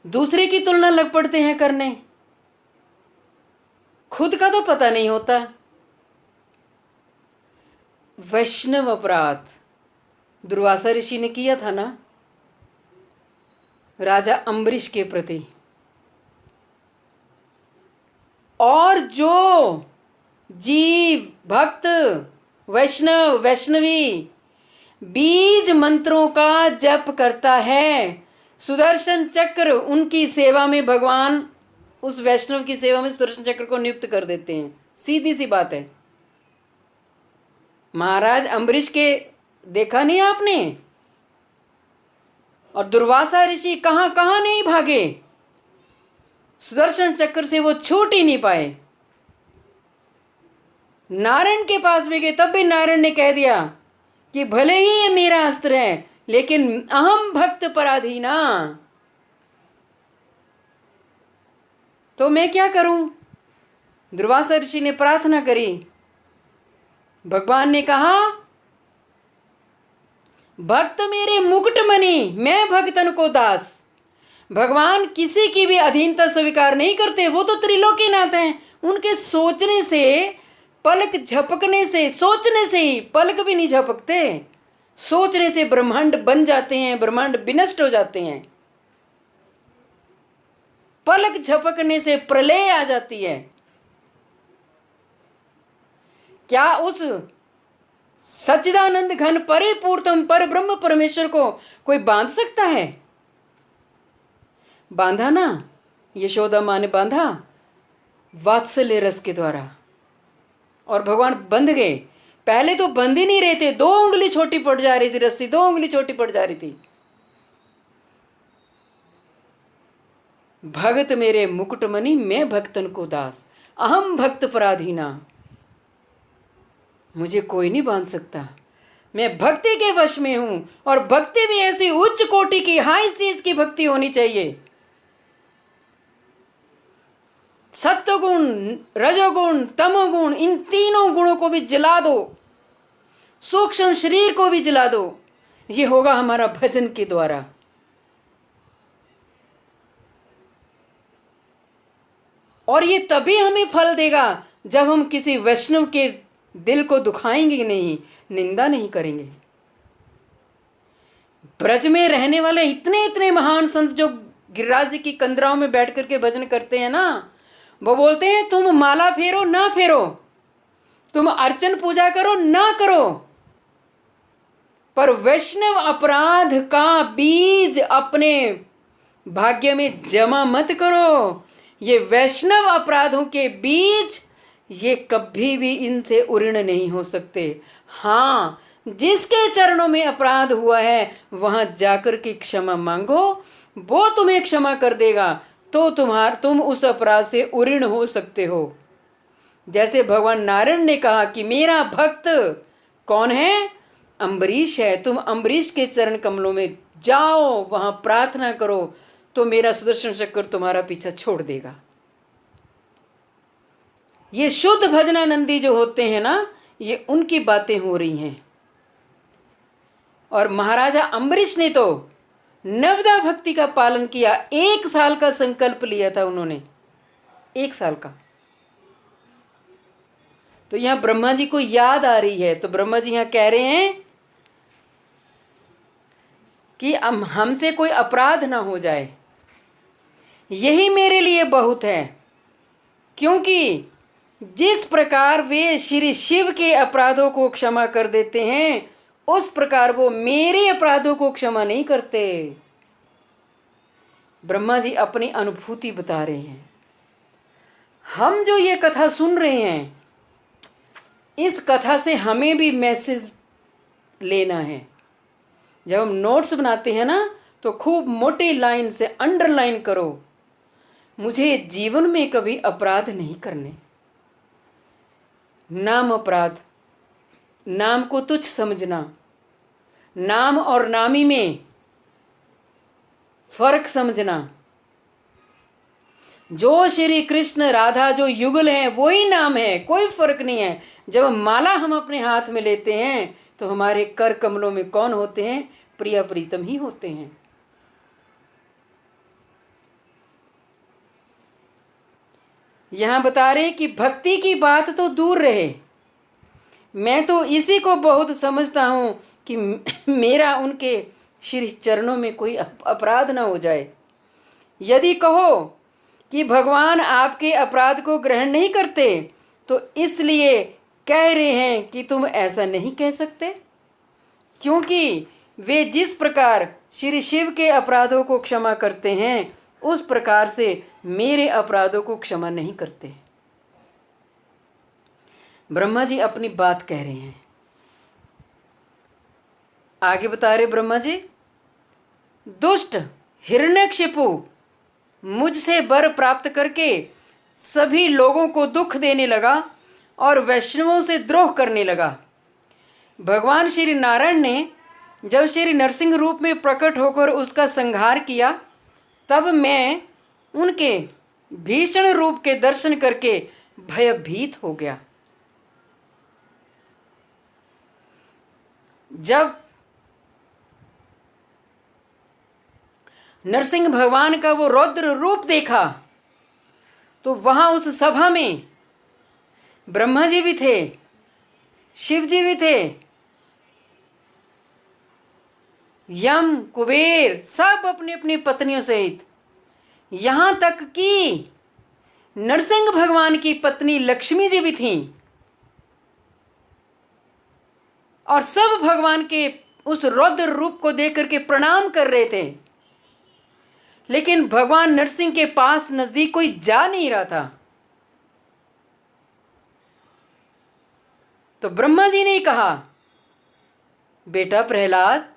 दूसरे की तुलना लग पड़ते हैं करने, खुद का तो पता नहीं होता। वैष्णव अपराध दुर्वासा ऋषि ने किया था ना राजा अम्बरीश के प्रति, और जो जीव भक्त वैष्णव वैष्णवी बीज मंत्रों का जप करता है, सुदर्शन चक्र उनकी सेवा में, भगवान उस वैष्णव की सेवा में सुदर्शन चक्र को नियुक्त कर देते हैं। सीधी सी बात है। महाराज अम्बरीश के देखा नहीं आपने, और दुर्वासा ऋषि कहां कहां नहीं भागे, सुदर्शन चक्र से वो छूट ही नहीं पाए। नारायण के पास भी गए, तब भी नारायण ने कह दिया कि भले ही ये मेरा अस्त्र है, लेकिन अहम भक्त पराधीना, तो मैं क्या करूं। दुर्वासा ऋषि ने प्रार्थना करी, भगवान ने कहा भक्त मेरे मुकुट मणि, मैं भक्तन को दास। भगवान किसी की भी अधीनता स्वीकार नहीं करते, वो तो त्रिलोकीनाथ हैं। उनके सोचने से, पलक झपकने से, सोचने से ही पलक भी नहीं झपकते, सोचने से ब्रह्मांड बन जाते हैं, ब्रह्मांड विनष्ट हो जाते हैं। पलक झपकने से प्रलय आ जाती है। क्या उस सच्चिदानंद घन परिपूर्णतम पर ब्रह्म परमेश्वर को कोई बांध सकता है? बांधा ना, यशोदा माँ ने बांधा वात्सल्य रस के द्वारा, और भगवान बंध गए। पहले तो बंध ही नहीं रहे थे, 2 उंगली छोटी पड़ जा रही थी रस्सी, 2 उंगली छोटी पड़ जा रही थी। भगत मेरे मुकुटमणि, मैं भक्तन को दास, अहम भक्त पराधीना, मुझे कोई नहीं बांध सकता, मैं भक्ति के वश में हूं। और भक्ति भी ऐसी उच्च कोटि की, हाई स्टेज की भक्ति होनी चाहिए। सत्वगुण, रजोगुण, तमोगुण, इन तीनों गुणों को भी जला दो, सूक्ष्म शरीर को भी जला दो। ये होगा हमारा भजन के द्वारा। और ये तभी हमें फल देगा जब हम किसी वैष्णव के दिल को दुखाएंगे नहीं, निंदा नहीं करेंगे। ब्रज में रहने वाले इतने इतने महान संत जो गिरिराज जी की कंदराओं में बैठ करके भजन करते हैं ना, वो बोलते हैं तुम माला फेरो ना फेरो, तुम अर्चन पूजा करो ना करो, पर वैष्णव अपराध का बीज अपने भाग्य में जमा मत करो। ये वैष्णव अपराधों के बीज, ये कभी भी इनसे उऋण नहीं हो सकते। हाँ, जिसके चरणों में अपराध हुआ है वहां जाकर के क्षमा मांगो, वो तुम्हें क्षमा कर देगा, तो तुम उस अपराध से उऋण हो सकते हो। जैसे भगवान नारायण ने कहा कि मेरा भक्त कौन है? अम्बरीश है। तुम अम्बरीश के चरण कमलों में जाओ, वहां प्रार्थना करो, तो मेरा सुदर्शन चक्र तुम्हारा पीछा छोड़ देगा। ये शुद्ध भजनानंदी जो होते हैं ना, ये उनकी बातें हो रही हैं। और महाराजा अम्बरीश ने तो नवदा भक्ति का पालन किया। 1 साल का संकल्प लिया था उन्होंने, 1 साल का। तो यहां ब्रह्मा जी को याद आ रही है, तो ब्रह्मा जी यहां कह रहे हैं कि हमसे कोई अपराध ना हो जाए, यही मेरे लिए बहुत है। क्योंकि जिस प्रकार वे श्री शिव के अपराधों को क्षमा कर देते हैं, उस प्रकार वो मेरे अपराधों को क्षमा नहीं करते। ब्रह्मा जी अपनी अनुभूति बता रहे हैं। हम जो ये कथा सुन रहे हैं, इस कथा से हमें भी मैसेज लेना है। जब हम नोट्स बनाते हैं ना, तो खूब मोटी लाइन से अंडरलाइन करो, मुझे जीवन में कभी अपराध नहीं करने। नाम अपराध, नाम को तुच्छ समझना, नाम और नामी में फर्क समझना। जो श्री कृष्ण राधा जो युगल हैं वही नाम है, कोई फर्क नहीं है। जब माला हम अपने हाथ में लेते हैं, तो हमारे कर कमलों में कौन होते हैं? प्रिया प्रीतम ही होते हैं। यहाँ बता रहे कि भक्ति की बात तो दूर रहे, मैं तो इसी को बहुत समझता हूँ कि मेरा उनके श्री चरणों में कोई अपराध ना हो जाए। यदि कहो कि भगवान आपके अपराध को ग्रहण नहीं करते तो इसलिए कह रहे हैं कि तुम ऐसा नहीं कह सकते, क्योंकि वे जिस प्रकार श्री शिव के अपराधों को क्षमा करते हैं उस प्रकार से मेरे अपराधों को क्षमा नहीं करते। ब्रह्मा जी अपनी बात कह रहे हैं। आगे बता रहे ब्रह्मा जी, दुष्ट हिरण्यकशिपु मुझसे वर प्राप्त करके सभी लोगों को दुख देने लगा और वैष्णवों से द्रोह करने लगा। भगवान श्री नारायण ने जब श्री नरसिंह रूप में प्रकट होकर उसका संहार किया, तब मैं उनके भीषण रूप के दर्शन करके भयभीत हो गया। जब नरसिंह भगवान का वो रौद्र रूप देखा तो वहां उस सभा में ब्रह्मा जी भी थे, शिव जी भी थे, यम कुबेर सब अपनी अपनी पत्नियों सहित, यहां तक कि नरसिंह भगवान की पत्नी लक्ष्मी जी भी थीं और सब भगवान के उस रौद्र रूप को देख करके प्रणाम कर रहे थे। लेकिन भगवान नरसिंह के पास नजदीक कोई जा नहीं रहा था। तो ब्रह्मा जी ने कहा, बेटा प्रहलाद,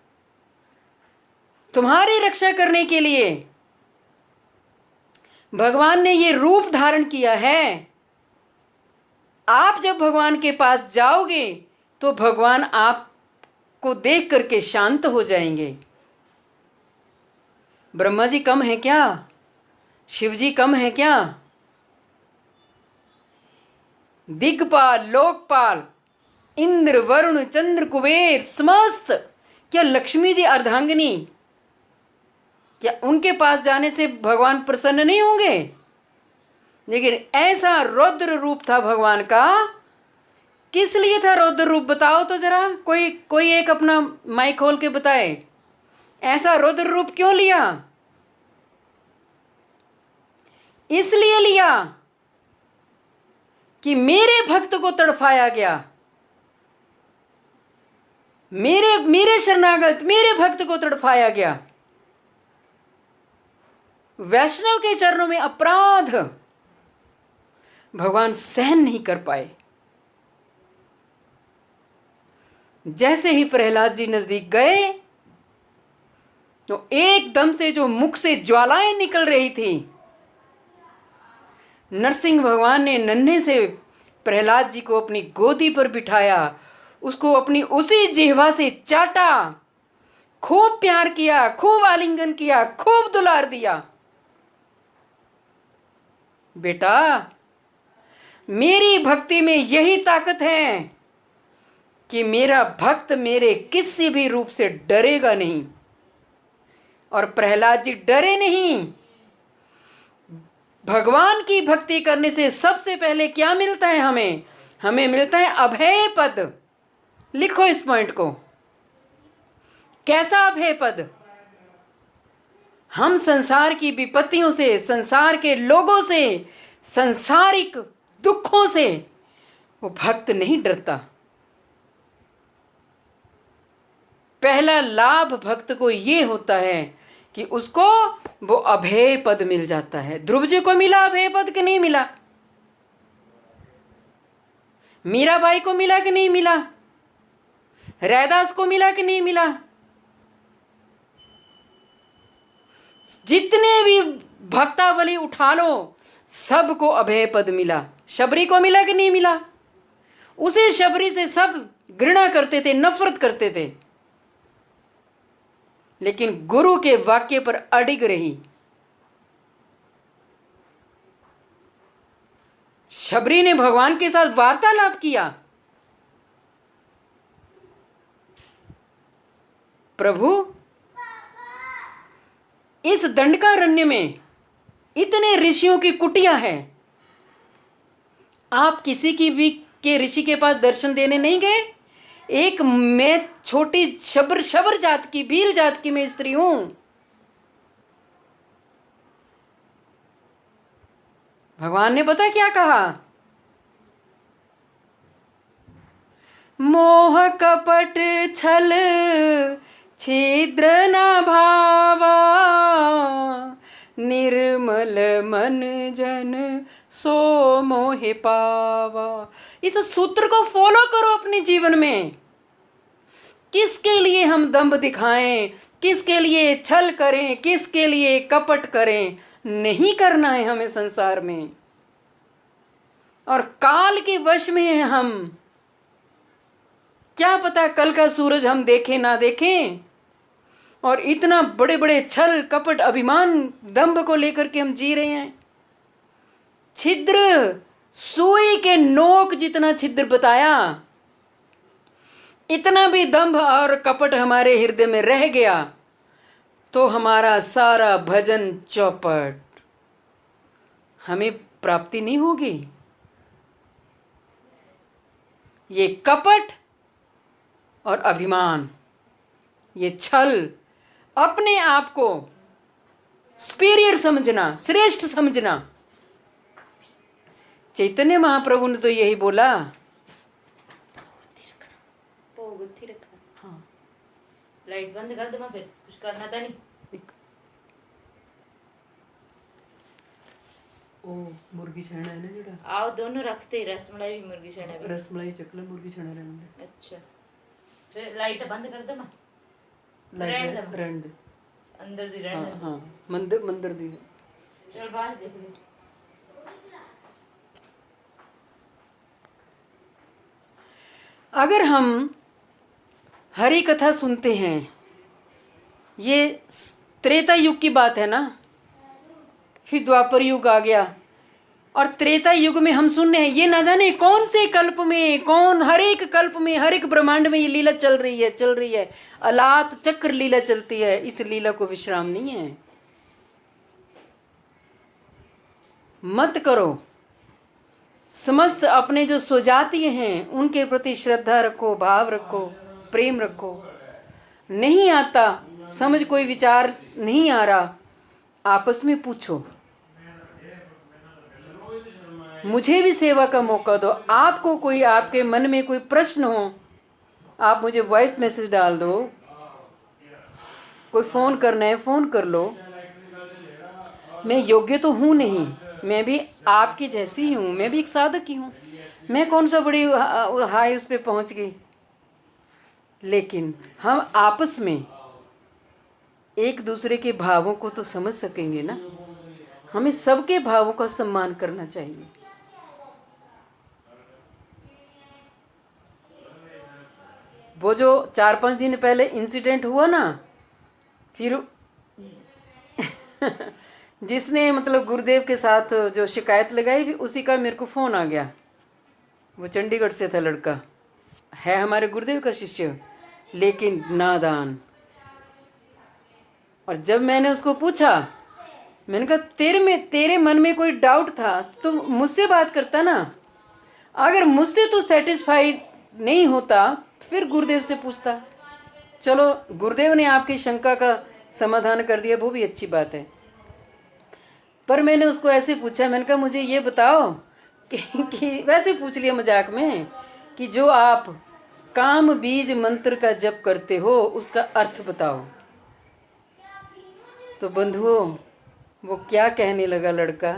तुम्हारी रक्षा करने के लिए भगवान ने ये रूप धारण किया है। आप जब भगवान के पास जाओगे तो भगवान आपको देख करके शांत हो जाएंगे। ब्रह्मा जी कम है क्या? शिव जी कम है क्या? दिग्पाल, लोकपाल, इंद्र, वरुण, चंद्र, कुबेर समस्त, क्या लक्ष्मी जी अर्धांगिनी, क्या उनके पास जाने से भगवान प्रसन्न नहीं होंगे? लेकिन ऐसा रौद्र रूप था भगवान का। किस लिए था रौद्र रूप? बताओ तो जरा, कोई एक अपना माइक खोल के बताए, ऐसा रौद्र रूप क्यों लिया? इसलिए लिया कि मेरे भक्त को तड़फाया गया, मेरे शरणागत मेरे भक्त को तड़फाया गया। वैष्णव के चरणों में अपराध भगवान सहन नहीं कर पाए। जैसे ही प्रहलाद जी नजदीक गए तो एकदम से जो मुख से ज्वालाएं निकल रही थी, नरसिंह भगवान ने नन्हे से प्रहलाद जी को अपनी गोदी पर बिठाया, उसको अपनी उसी जिह्वा से चाटा, खूब प्यार किया, खूब आलिंगन किया, खूब दुलार दिया। बेटा, मेरी भक्ति में यही ताकत है कि मेरा भक्त मेरे किसी भी रूप से डरेगा नहीं। और प्रहलाद जी डरे नहीं। भगवान की भक्ति करने से सबसे पहले क्या मिलता है हमें? हमें मिलता है अभय पद। लिखो इस पॉइंट को। कैसा अभय पद? हम संसार की विपत्तियों से, संसार के लोगों से, संसारिक दुखों से वो भक्त नहीं डरता। पहला लाभ भक्त को ये होता है कि उसको वो अभय पद मिल जाता है। ध्रुव जी को मिला अभय पद कि नहीं मिला? मीराबाई को मिला कि नहीं मिला? रैदास को मिला कि नहीं मिला? जितने भी भक्तावली उठा लो, सबको अभय पद मिला। शबरी को मिला कि नहीं मिला? उसी शबरी से सब घृणा करते थे, नफरत करते थे, लेकिन गुरु के वाक्य पर अडिग रही। शबरी ने भगवान के साथ वार्तालाप किया। प्रभु इस दंडकारण्य में इतने ऋषियों की कुटिया है, आप किसी की भी के ऋषि के पास दर्शन देने नहीं गए? एक मैं छोटी शबर शबर जात की, भील जात की मैं स्त्री हूं। भगवान ने पता क्या कहा? मोह कपट छल छिद्र न भावा, निर्मल मन जन सो मोहि पावा। इस सूत्र को फॉलो करो अपने जीवन में। किसके लिए हम दंभ दिखाएं, किसके लिए छल करें, किसके लिए कपट करें? नहीं करना है हमें संसार में। और काल के वश में हैं हम। क्या पता कल का सूरज हम देखें ना देखें, और इतना बड़े बड़े छल कपट अभिमान दंभ को लेकर के हम जी रहे हैं। छिद्र, सुई के नोक जितना छिद्र बताया, इतना भी दंभ और कपट हमारे हृदय में रह गया तो हमारा सारा भजन चौपट, हमें प्राप्ति नहीं होगी। ये कपट और अभिमान, ये छल, अपने आप को सुपीरियर समझना, श्रेष्ठ समझना। चैतन्य महाप्रभु ने तो यही बोला। हाँ, लाइट बंद कर दे, मैं फिर कुछ करना था नहीं। ओ मुर्गी छेना है ना जेड़ा, आओ दोनों रखते ही, रसमलाई भी मुर्गी छेना भी। रसमलाई चकला मुर्गी छेना रहने अच्छा, फिर लाइट बंद कर दे, मैं दे, रहने दे, रहने दे। अंदर दी रहने हाँ दे। हाँ, मंदिर मंदिर दी। चल बाहर देख ले। अगर हम हरि कथा सुनते हैं, ये त्रेता युग की बात है ना, फिर द्वापर युग आ गया, और त्रेता युग में हम सुन रहे हैं, ये ना जाने कौन से कल्प में, कौन हर एक कल्प में, हर एक ब्रह्मांड में ये लीला चल रही है। अलात चक्र लीला चलती है। इस लीला को विश्राम नहीं है। मत करो। समस्त अपने जो स्वजातीय हैं उनके प्रति श्रद्धा रखो, भाव रखो, प्रेम रखो। नहीं आता समझ, कोई विचार नहीं आ रहा, आपस में पूछो। मुझे भी सेवा का मौका दो। आपको कोई, आपके मन में कोई प्रश्न हो, आप मुझे वॉइस मैसेज डाल दो। कोई फ़ोन करना है फ़ोन कर लो। मैं योग्य तो हूँ नहीं, मैं भी आपकी जैसी ही हूँ, मैं भी एक साधक ही हूँ। मैं कौन सा बड़ी हाई उस पर पहुँच गई। लेकिन हम आपस में एक दूसरे के भावों को तो समझ सकेंगे ना। हमें सबके भावों का सम्मान करना चाहिए। वो जो 4-5 दिन पहले इंसिडेंट हुआ ना, फिर जिसने मतलब गुरुदेव के साथ जो शिकायत लगाई, फिर उसी का मेरे को फ़ोन आ गया। वो चंडीगढ़ से था लड़का, है हमारे गुरुदेव का शिष्य, लेकिन नादान। और जब मैंने उसको पूछा, मैंने कहा तेरे मन में कोई डाउट था तो मुझसे बात करता ना। अगर मुझसे तो सेटिस्फाई नहीं होता तो फिर गुरुदेव से पूछता। चलो, गुरुदेव ने आपकी शंका का समाधान कर दिया, वो भी अच्छी बात है। पर मैंने उसको ऐसे पूछा, मैंने कहा मुझे ये बताओ कि वैसे पूछ लिया मजाक में, कि जो आप काम बीज मंत्र का जप करते हो उसका अर्थ बताओ। तो बंधुओं, वो क्या कहने लगा लड़का,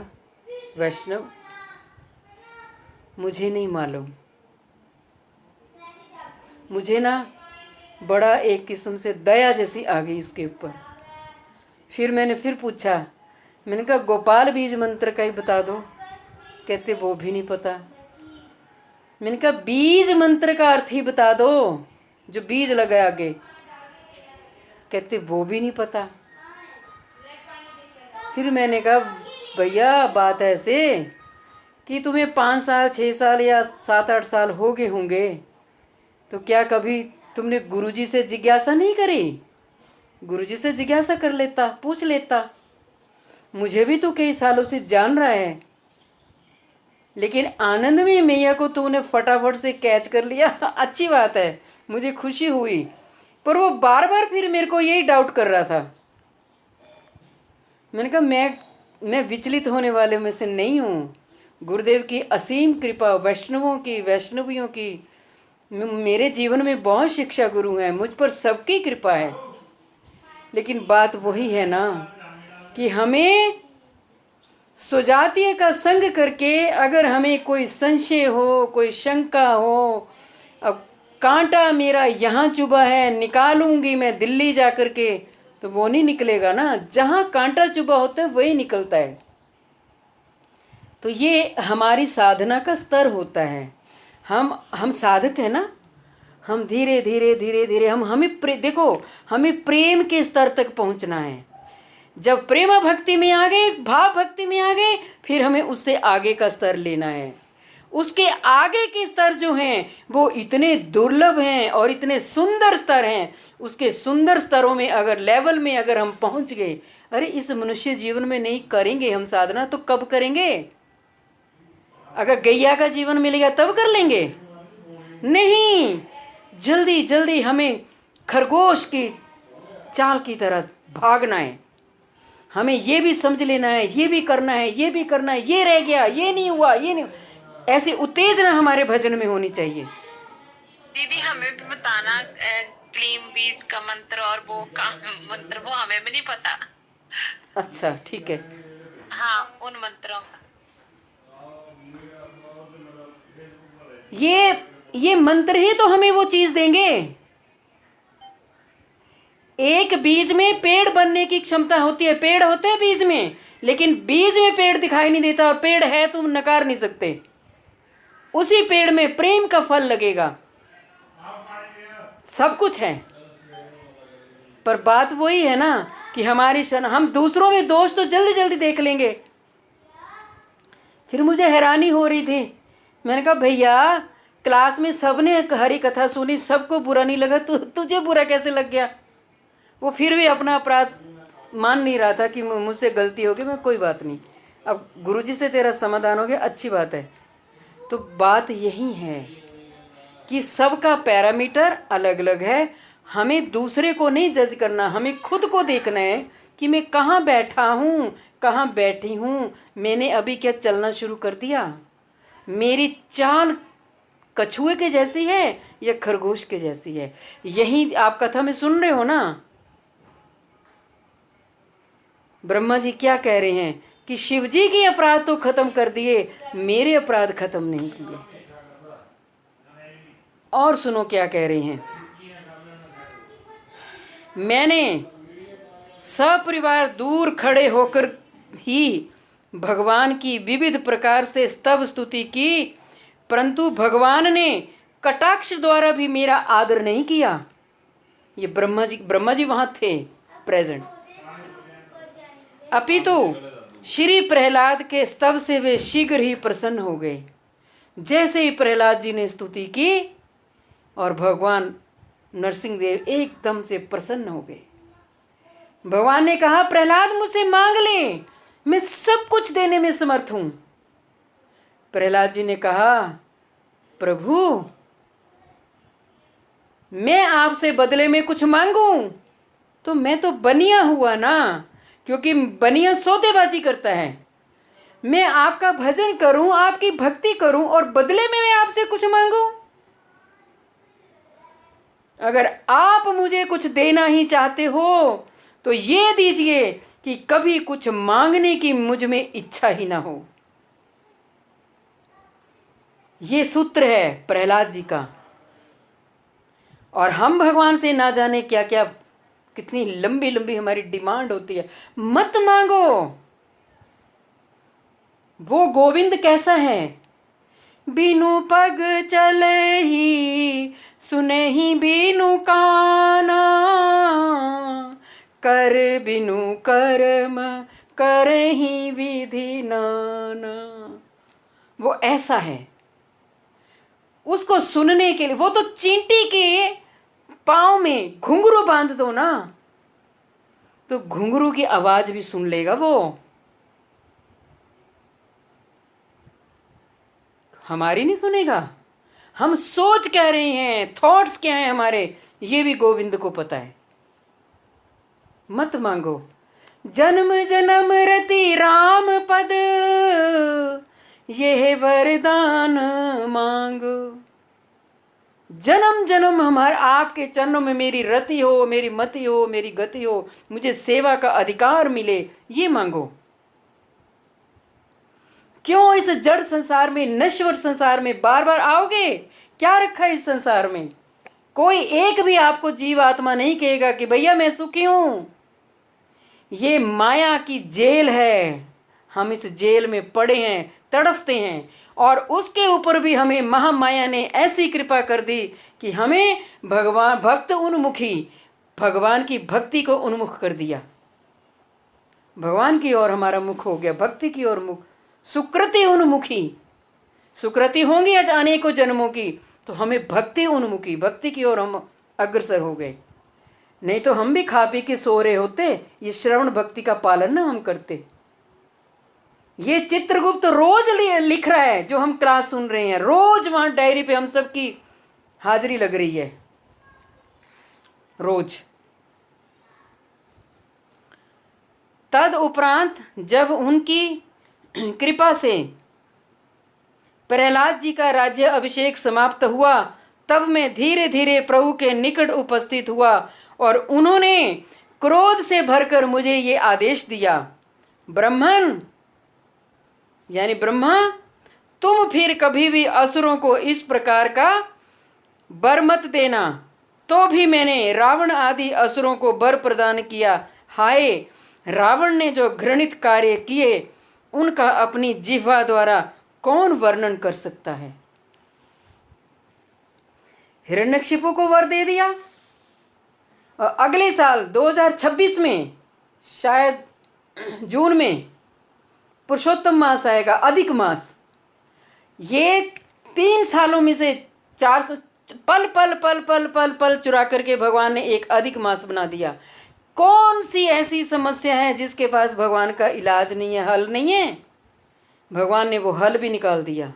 वैष्णव, मुझे नहीं मालूम। मुझे ना बड़ा एक किस्म से दया जैसी आ गई उसके ऊपर। फिर मैंने फिर पूछा, मैंने कहा गोपाल बीज मंत्र का ही बता दो। कहते वो भी नहीं पता। मैंने कहा बीज मंत्र का अर्थ ही बता दो, जो बीज लगा आगे। कहते वो भी नहीं पता। फिर मैंने कहा भैया बात ऐसे कि तुम्हें 5 साल 6 साल या 7-8 साल हो गए होंगे, तो क्या कभी तुमने गुरुजी से जिज्ञासा नहीं करी गुरुजी से जिज्ञासा कर लेता, पूछ लेता, मुझे भी तो कई सालों से जान रहा है, लेकिन आनंदमयी मैया को तूने फटाफट से कैच कर लिया। अच्छी बात है, मुझे खुशी हुई। पर वो बार बार फिर मेरे को यही डाउट कर रहा था। मैंने कहा मैं विचलित होने वाले में से नहीं हूँ। गुरुदेव की असीम कृपा, वैष्णवों की, वैष्णवियों की, मेरे जीवन में बहुत शिक्षा गुरु हैं, मुझ पर सबकी कृपा है। लेकिन बात वही है ना कि हमें स्वजातीय का संग करके अगर हमें कोई संशय हो, कोई शंका हो, अब कांटा मेरा यहाँ चुभा है, निकालूंगी मैं दिल्ली जा कर के, तो वो नहीं निकलेगा ना। जहाँ कांटा चुभा होता है वही निकलता है। तो ये हमारी साधना का स्तर होता है। हम साधक हैं ना, हम धीरे धीरे धीरे धीरे देखो, हमें प्रेम के स्तर तक पहुंचना है। जब प्रेमा भक्ति में आ गए, भाव भक्ति में आ गए, फिर हमें उससे आगे का स्तर लेना है। उसके आगे के स्तर जो हैं वो इतने दुर्लभ हैं और इतने सुंदर स्तर हैं। उसके सुंदर स्तरों में अगर लेवल में अगर हम पहुंच गए, अरे इस मनुष्य जीवन में नहीं करेंगे हम साधना तो कब करेंगे? अगर गैया का जीवन मिलेगा तब कर लेंगे? नहीं, जल्दी जल्दी हमें खरगोश की चाल की तरह भागना है। हमें ये भी समझ लेना है, ये भी करना है, ये भी करना है, ये रह गया, ये नहीं हुआ, ये नहीं। ऐसी उत्तेजना हमारे भजन में होनी चाहिए। दीदी हमें भी बताना क्लीम बीज का मंत्र और वो का मंत्र, वो हमें भी नहीं पता। अच्छा ठीक है। हाँ, उन मंत्रों का। ये मंत्र ही तो हमें वो चीज देंगे। एक बीज में पेड़ बनने की क्षमता होती है। पेड़ होते हैं बीज में, लेकिन बीज में पेड़ दिखाई नहीं देता, और पेड़ है तुम नकार नहीं सकते। उसी पेड़ में प्रेम का फल लगेगा, सब कुछ है। पर बात वही है ना कि हम दूसरों में दोष तो जल्दी जल्दी देख लेंगे। फिर मुझे हैरानी हो रही थी। मैंने कहा भैया, क्लास में सबने हरी कथा सुनी, सबको बुरा नहीं लगा, तुझे बुरा कैसे लग गया? वो फिर भी अपना अपराध मान नहीं रहा था कि मुझसे गलती होगी। मैं कोई बात नहीं, अब गुरुजी से तेरा समाधान हो गया, अच्छी बात है। तो बात यही है कि सबका पैरामीटर अलग अलग है। हमें दूसरे को नहीं जज करना, हमें खुद को देखना है कि मैं कहाँ बैठा हूँ, कहाँ बैठी हूँ। मैंने अभी क्या चलना शुरू कर दिया? मेरी चाल कछुए के जैसी है या खरगोश के जैसी है? यही आप कथा में सुन रहे हो ना। ब्रह्मा जी क्या कह रहे हैं कि शिव जी के अपराध तो खत्म कर दिए, मेरे अपराध खत्म नहीं किए। और सुनो क्या कह रहे हैं। मैंने सपरिवार दूर खड़े होकर ही भगवान की विविध प्रकार से स्तव स्तुति की, परंतु भगवान ने कटाक्ष द्वारा भी मेरा आदर नहीं किया। ये ब्रह्मा जी वहां थे प्रेजेंट। अपितु श्री प्रहलाद के स्तव से वे शीघ्र ही प्रसन्न हो गए। जैसे ही प्रहलाद जी ने स्तुति की और भगवान नरसिंह देव एकदम से प्रसन्न हो गए। भगवान ने कहा, प्रहलाद मुझसे मांग ले, मैं सब कुछ देने में समर्थ हूं। प्रहलाद जी ने कहा, प्रभु मैं आपसे बदले में कुछ मांगूं तो मैं तो बनिया हुआ ना, क्योंकि बनिया सौदेबाजी करता है। मैं आपका भजन करूं, आपकी भक्ति करूं और बदले में मैं आपसे कुछ मांगूं? अगर आप मुझे कुछ देना ही चाहते हो तो ये दीजिए कि कभी कुछ मांगने की मुझ में इच्छा ही ना हो। ये सूत्र है प्रहलाद जी का। और हम भगवान से ना जाने क्या क्या, कितनी लंबी लंबी हमारी डिमांड होती है। मत मांगो। वो गोविंद कैसा है? बिनु पग चले ही सुने ही बिनु काना, कर बिनु कर्म करे ही विधि नाना। वो ऐसा है। उसको सुनने के लिए, वो तो चींटी के पाँव में घुंघरू बांध दो ना, तो घुंघरू की आवाज भी सुन लेगा वो। हमारी नहीं सुनेगा। हम सोच कह रहे हैं, थॉट्स क्या है हमारे, ये भी गोविंद को पता है। मत मांगो जन्म जन्म रति राम पद, ये है वरदान मांगो। जन्म जन्म हमारे आपके चरणों में मेरी रति हो, मेरी मति हो, मेरी गति हो, मुझे सेवा का अधिकार मिले, ये मांगो। क्यों इस जड़ संसार में, नश्वर संसार में बार बार आओगे? क्या रखा है इस संसार में? कोई एक भी आपको जीव आत्मा नहीं कहेगा कि भैया मैं सुखी हूं। ये माया की जेल है, हम इस जेल में पड़े हैं, तड़फते हैं, और उसके ऊपर भी हमें महामाया ने ऐसी कृपा कर दी कि हमें भगवान भक्त उन्मुखी, भगवान की भक्ति को उन्मुख कर दिया। भगवान की ओर हमारा मुख हो गया, भक्ति की ओर मुख। सुकृति उन्मुखी, सुकृति होंगी आज अनेकों जन्मों की, तो हमें भक्ति उन्मुखी, भक्ति की ओर हम अग्रसर हो गए। नहीं तो हम भी खा पी के सो रहे होते, ये श्रवण भक्ति का पालन ना हम करते। ये चित्रगुप्त रोज लिख रहा है, जो हम क्लास सुन रहे हैं, रोज वहां डायरी पे हम सब की हाजिरी लग रही है, रोज। तद उपरांत जब उनकी कृपा से प्रहलाद जी का राज्य अभिषेक समाप्त हुआ, तब मैं धीरे धीरे प्रभु के निकट उपस्थित हुआ और उन्होंने क्रोध से भरकर मुझे ये आदेश दिया, ब्रह्मन यानी ब्रह्मा, तुम फिर कभी भी असुरों को इस प्रकार का वर मत देना। तो भी मैंने रावण आदि असुरों को वर प्रदान किया। हाय, रावण ने जो घृणित कार्य किए उनका अपनी जिह्वा द्वारा कौन वर्णन कर सकता है। हिरण्यकशिपु को वर दे दिया, और अगले साल 2026 में, शायद जून में पुरुषोत्तम मास आएगा, अधिक मास। ये 3 सालों में से 400 पल पल पल पल पल पल चुरा करके भगवान ने एक अधिक मास बना दिया। कौन सी ऐसी समस्या है जिसके पास भगवान का इलाज नहीं है, हल नहीं है? भगवान ने वो हल भी निकाल दिया।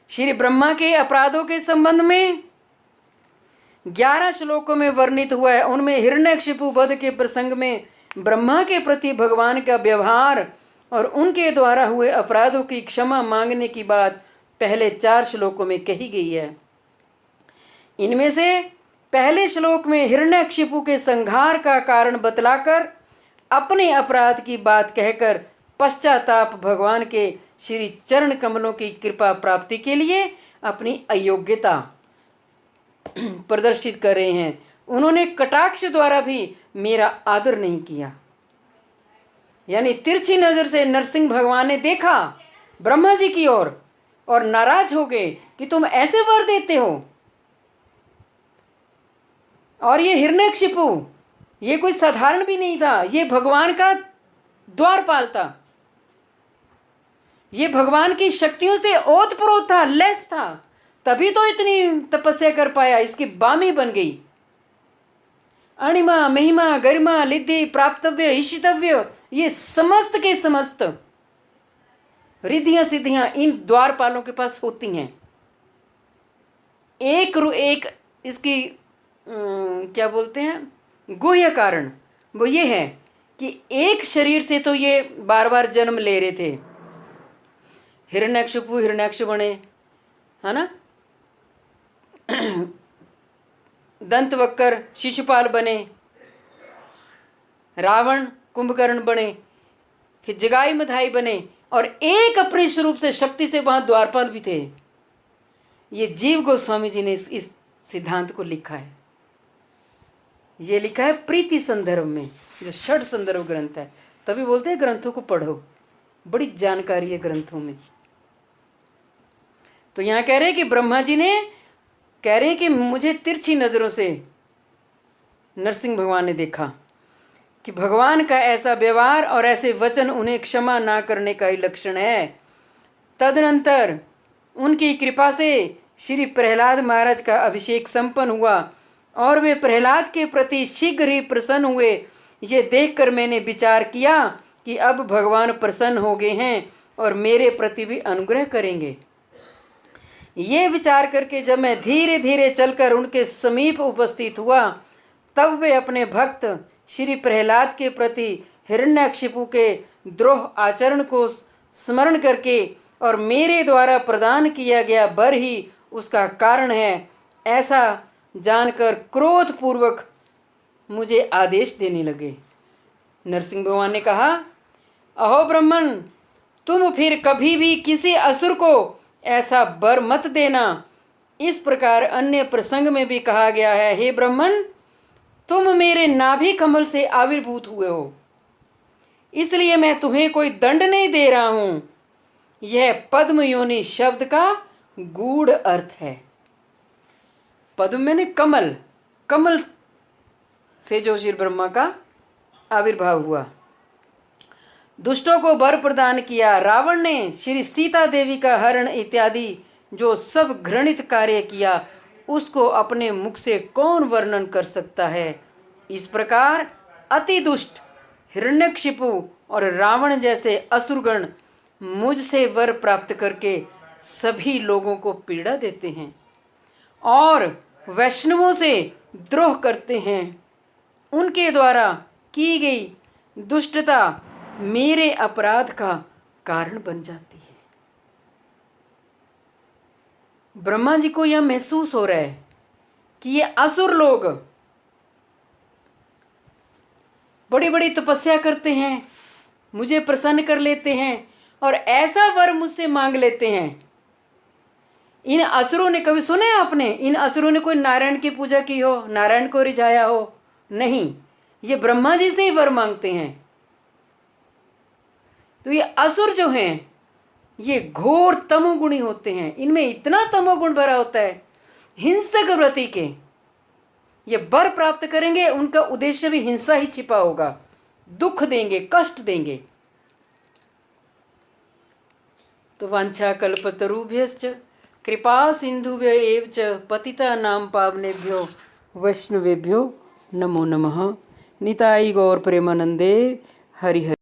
श्री ब्रह्मा के अपराधों के संबंध में 11 श्लोकों में वर्णित हुआ है। उनमें हिरण्यकशिपु वध के प्रसंग में ब्रह्मा के प्रति भगवान का व्यवहार और उनके द्वारा हुए अपराधों की क्षमा मांगने की बात पहले 4 श्लोकों में कही गई है। इनमें से पहले श्लोक में हिरण्यकशिपु के संहार का कारण बतलाकर अपने अपराध की बात कहकर पश्चाताप भगवान के श्री चरण कमलों की कृपा प्राप्ति के लिए अपनी अयोग्यता प्रदर्शित कर रहे हैं। उन्होंने कटाक्ष द्वारा भी मेरा आदर नहीं किया। यानी तिरछी नजर से नरसिंह भगवान ने देखा ब्रह्मा जी की ओर और नाराज हो गए कि तुम ऐसे वर देते हो। और ये हिरण्यकशिपु, ये कोई साधारण भी नहीं था, ये भगवान का द्वारपाल था। ये भगवान की शक्तियों से ओतप्रोत था, लैस था, तभी तो इतनी तपस्या कर पाया, इसकी बामी बन गई। अणिमा, महिमा, गरिमा, लिद्धि, प्राप्तव्य, इशितव्य, ये समस्त के समस्त रिद्धियां सिद्धियां इन द्वारपालों के पास होती हैं। एक इसकी क्या बोलते हैं, गुह्य कारण वो ये है कि एक शरीर से तो ये बार बार जन्म ले रहे थे। हिरण्यकशिपु हिरण्याक्ष बने, है ना, दंतवक्र शिशुपाल बने, रावण कुंभकर्ण बने, फिर जगाई मधाई बने, और एक अपने स्वरूप से शक्ति से वहां द्वारपाल भी थे। ये जीव गोस्वामी जी ने इस सिद्धांत को लिखा है। ये लिखा है प्रीति संदर्भ में, जो षड संदर्भ ग्रंथ है। तभी बोलते हैं ग्रंथों को पढ़ो, बड़ी जानकारी है ग्रंथों में। तो यहाँ कह रहे हैं कि ब्रह्मा जी ने कह रहे हैं कि मुझे तिरछी नजरों से नरसिंह भगवान ने देखा कि भगवान का ऐसा व्यवहार और ऐसे वचन उन्हें क्षमा ना करने का ही लक्षण है। तदनंतर उनकी कृपा से श्री प्रहलाद महाराज का अभिषेक संपन्न हुआ और वे प्रहलाद के प्रति शीघ्र ही प्रसन्न हुए। ये देखकर मैंने विचार किया कि अब भगवान प्रसन्न हो गए हैं और मेरे प्रति भी अनुग्रह करेंगे। ये विचार करके जब मैं धीरे धीरे चलकर उनके समीप उपस्थित हुआ, तब वे अपने भक्त श्री प्रहलाद के प्रति हिरण्यकशिपु के द्रोह आचरण को स्मरण करके और मेरे द्वारा प्रदान किया गया वर ही उसका कारण है, ऐसा जानकर क्रोधपूर्वक मुझे आदेश देने लगे। नरसिंह भगवान ने कहा, अहो ब्राह्मण, तुम फिर कभी भी किसी असुर को ऐसा वर मत देना। इस प्रकार अन्य प्रसंग में भी कहा गया है, हे ब्राह्मण, तुम मेरे नाभि कमल से आविर्भूत हुए हो, इसलिए मैं तुम्हें कोई दंड नहीं दे रहा हूं। यह पद्म योनि शब्द का गूढ़ अर्थ है। पद्म मैंने कमल, कमल से जो श्री ब्रह्मा का आविर्भाव हुआ। दुष्टों को वर प्रदान किया। रावण ने श्री सीता देवी का हरण इत्यादि जो सब घृणित कार्य किया, उसको अपने मुख से कौन वर्णन कर सकता है। इस प्रकार अति दुष्ट हिरण्यकशिपु और रावण जैसे असुरगण मुझसे वर प्राप्त करके सभी लोगों को पीड़ा देते हैं और वैष्णवों से द्रोह करते हैं। उनके द्वारा की गई दुष्टता मेरे अपराध का कारण बन जाती है। ब्रह्मा जी को यह महसूस हो रहा है कि ये असुर लोग बड़ी बड़ी तपस्या करते हैं, मुझे प्रसन्न कर लेते हैं और ऐसा वर मुझसे मांग लेते हैं। इन असुरों ने, कभी सुने आपने इन असुरों ने कोई नारायण की पूजा की हो, नारायण को रिझाया हो? नहीं, ये ब्रह्मा जी से ही वर मांगते हैं। तो ये असुर जो हैं ये घोर तमोगुणी होते हैं। इनमें इतना तमोगुण भरा होता है, हिंसक वृत्ति के। ये वर प्राप्त करेंगे, उनका उद्देश्य भी हिंसा ही छिपा होगा, दुख देंगे, कष्ट देंगे। तो वांछा कल्पतरुभ्यश्च कृपा सिंधुभ्य एव च पतितानां पावनेभ्यो वैष्णवेभ्यो नमो नमः। निताई गौर प्रेमानंदे हरि हरि।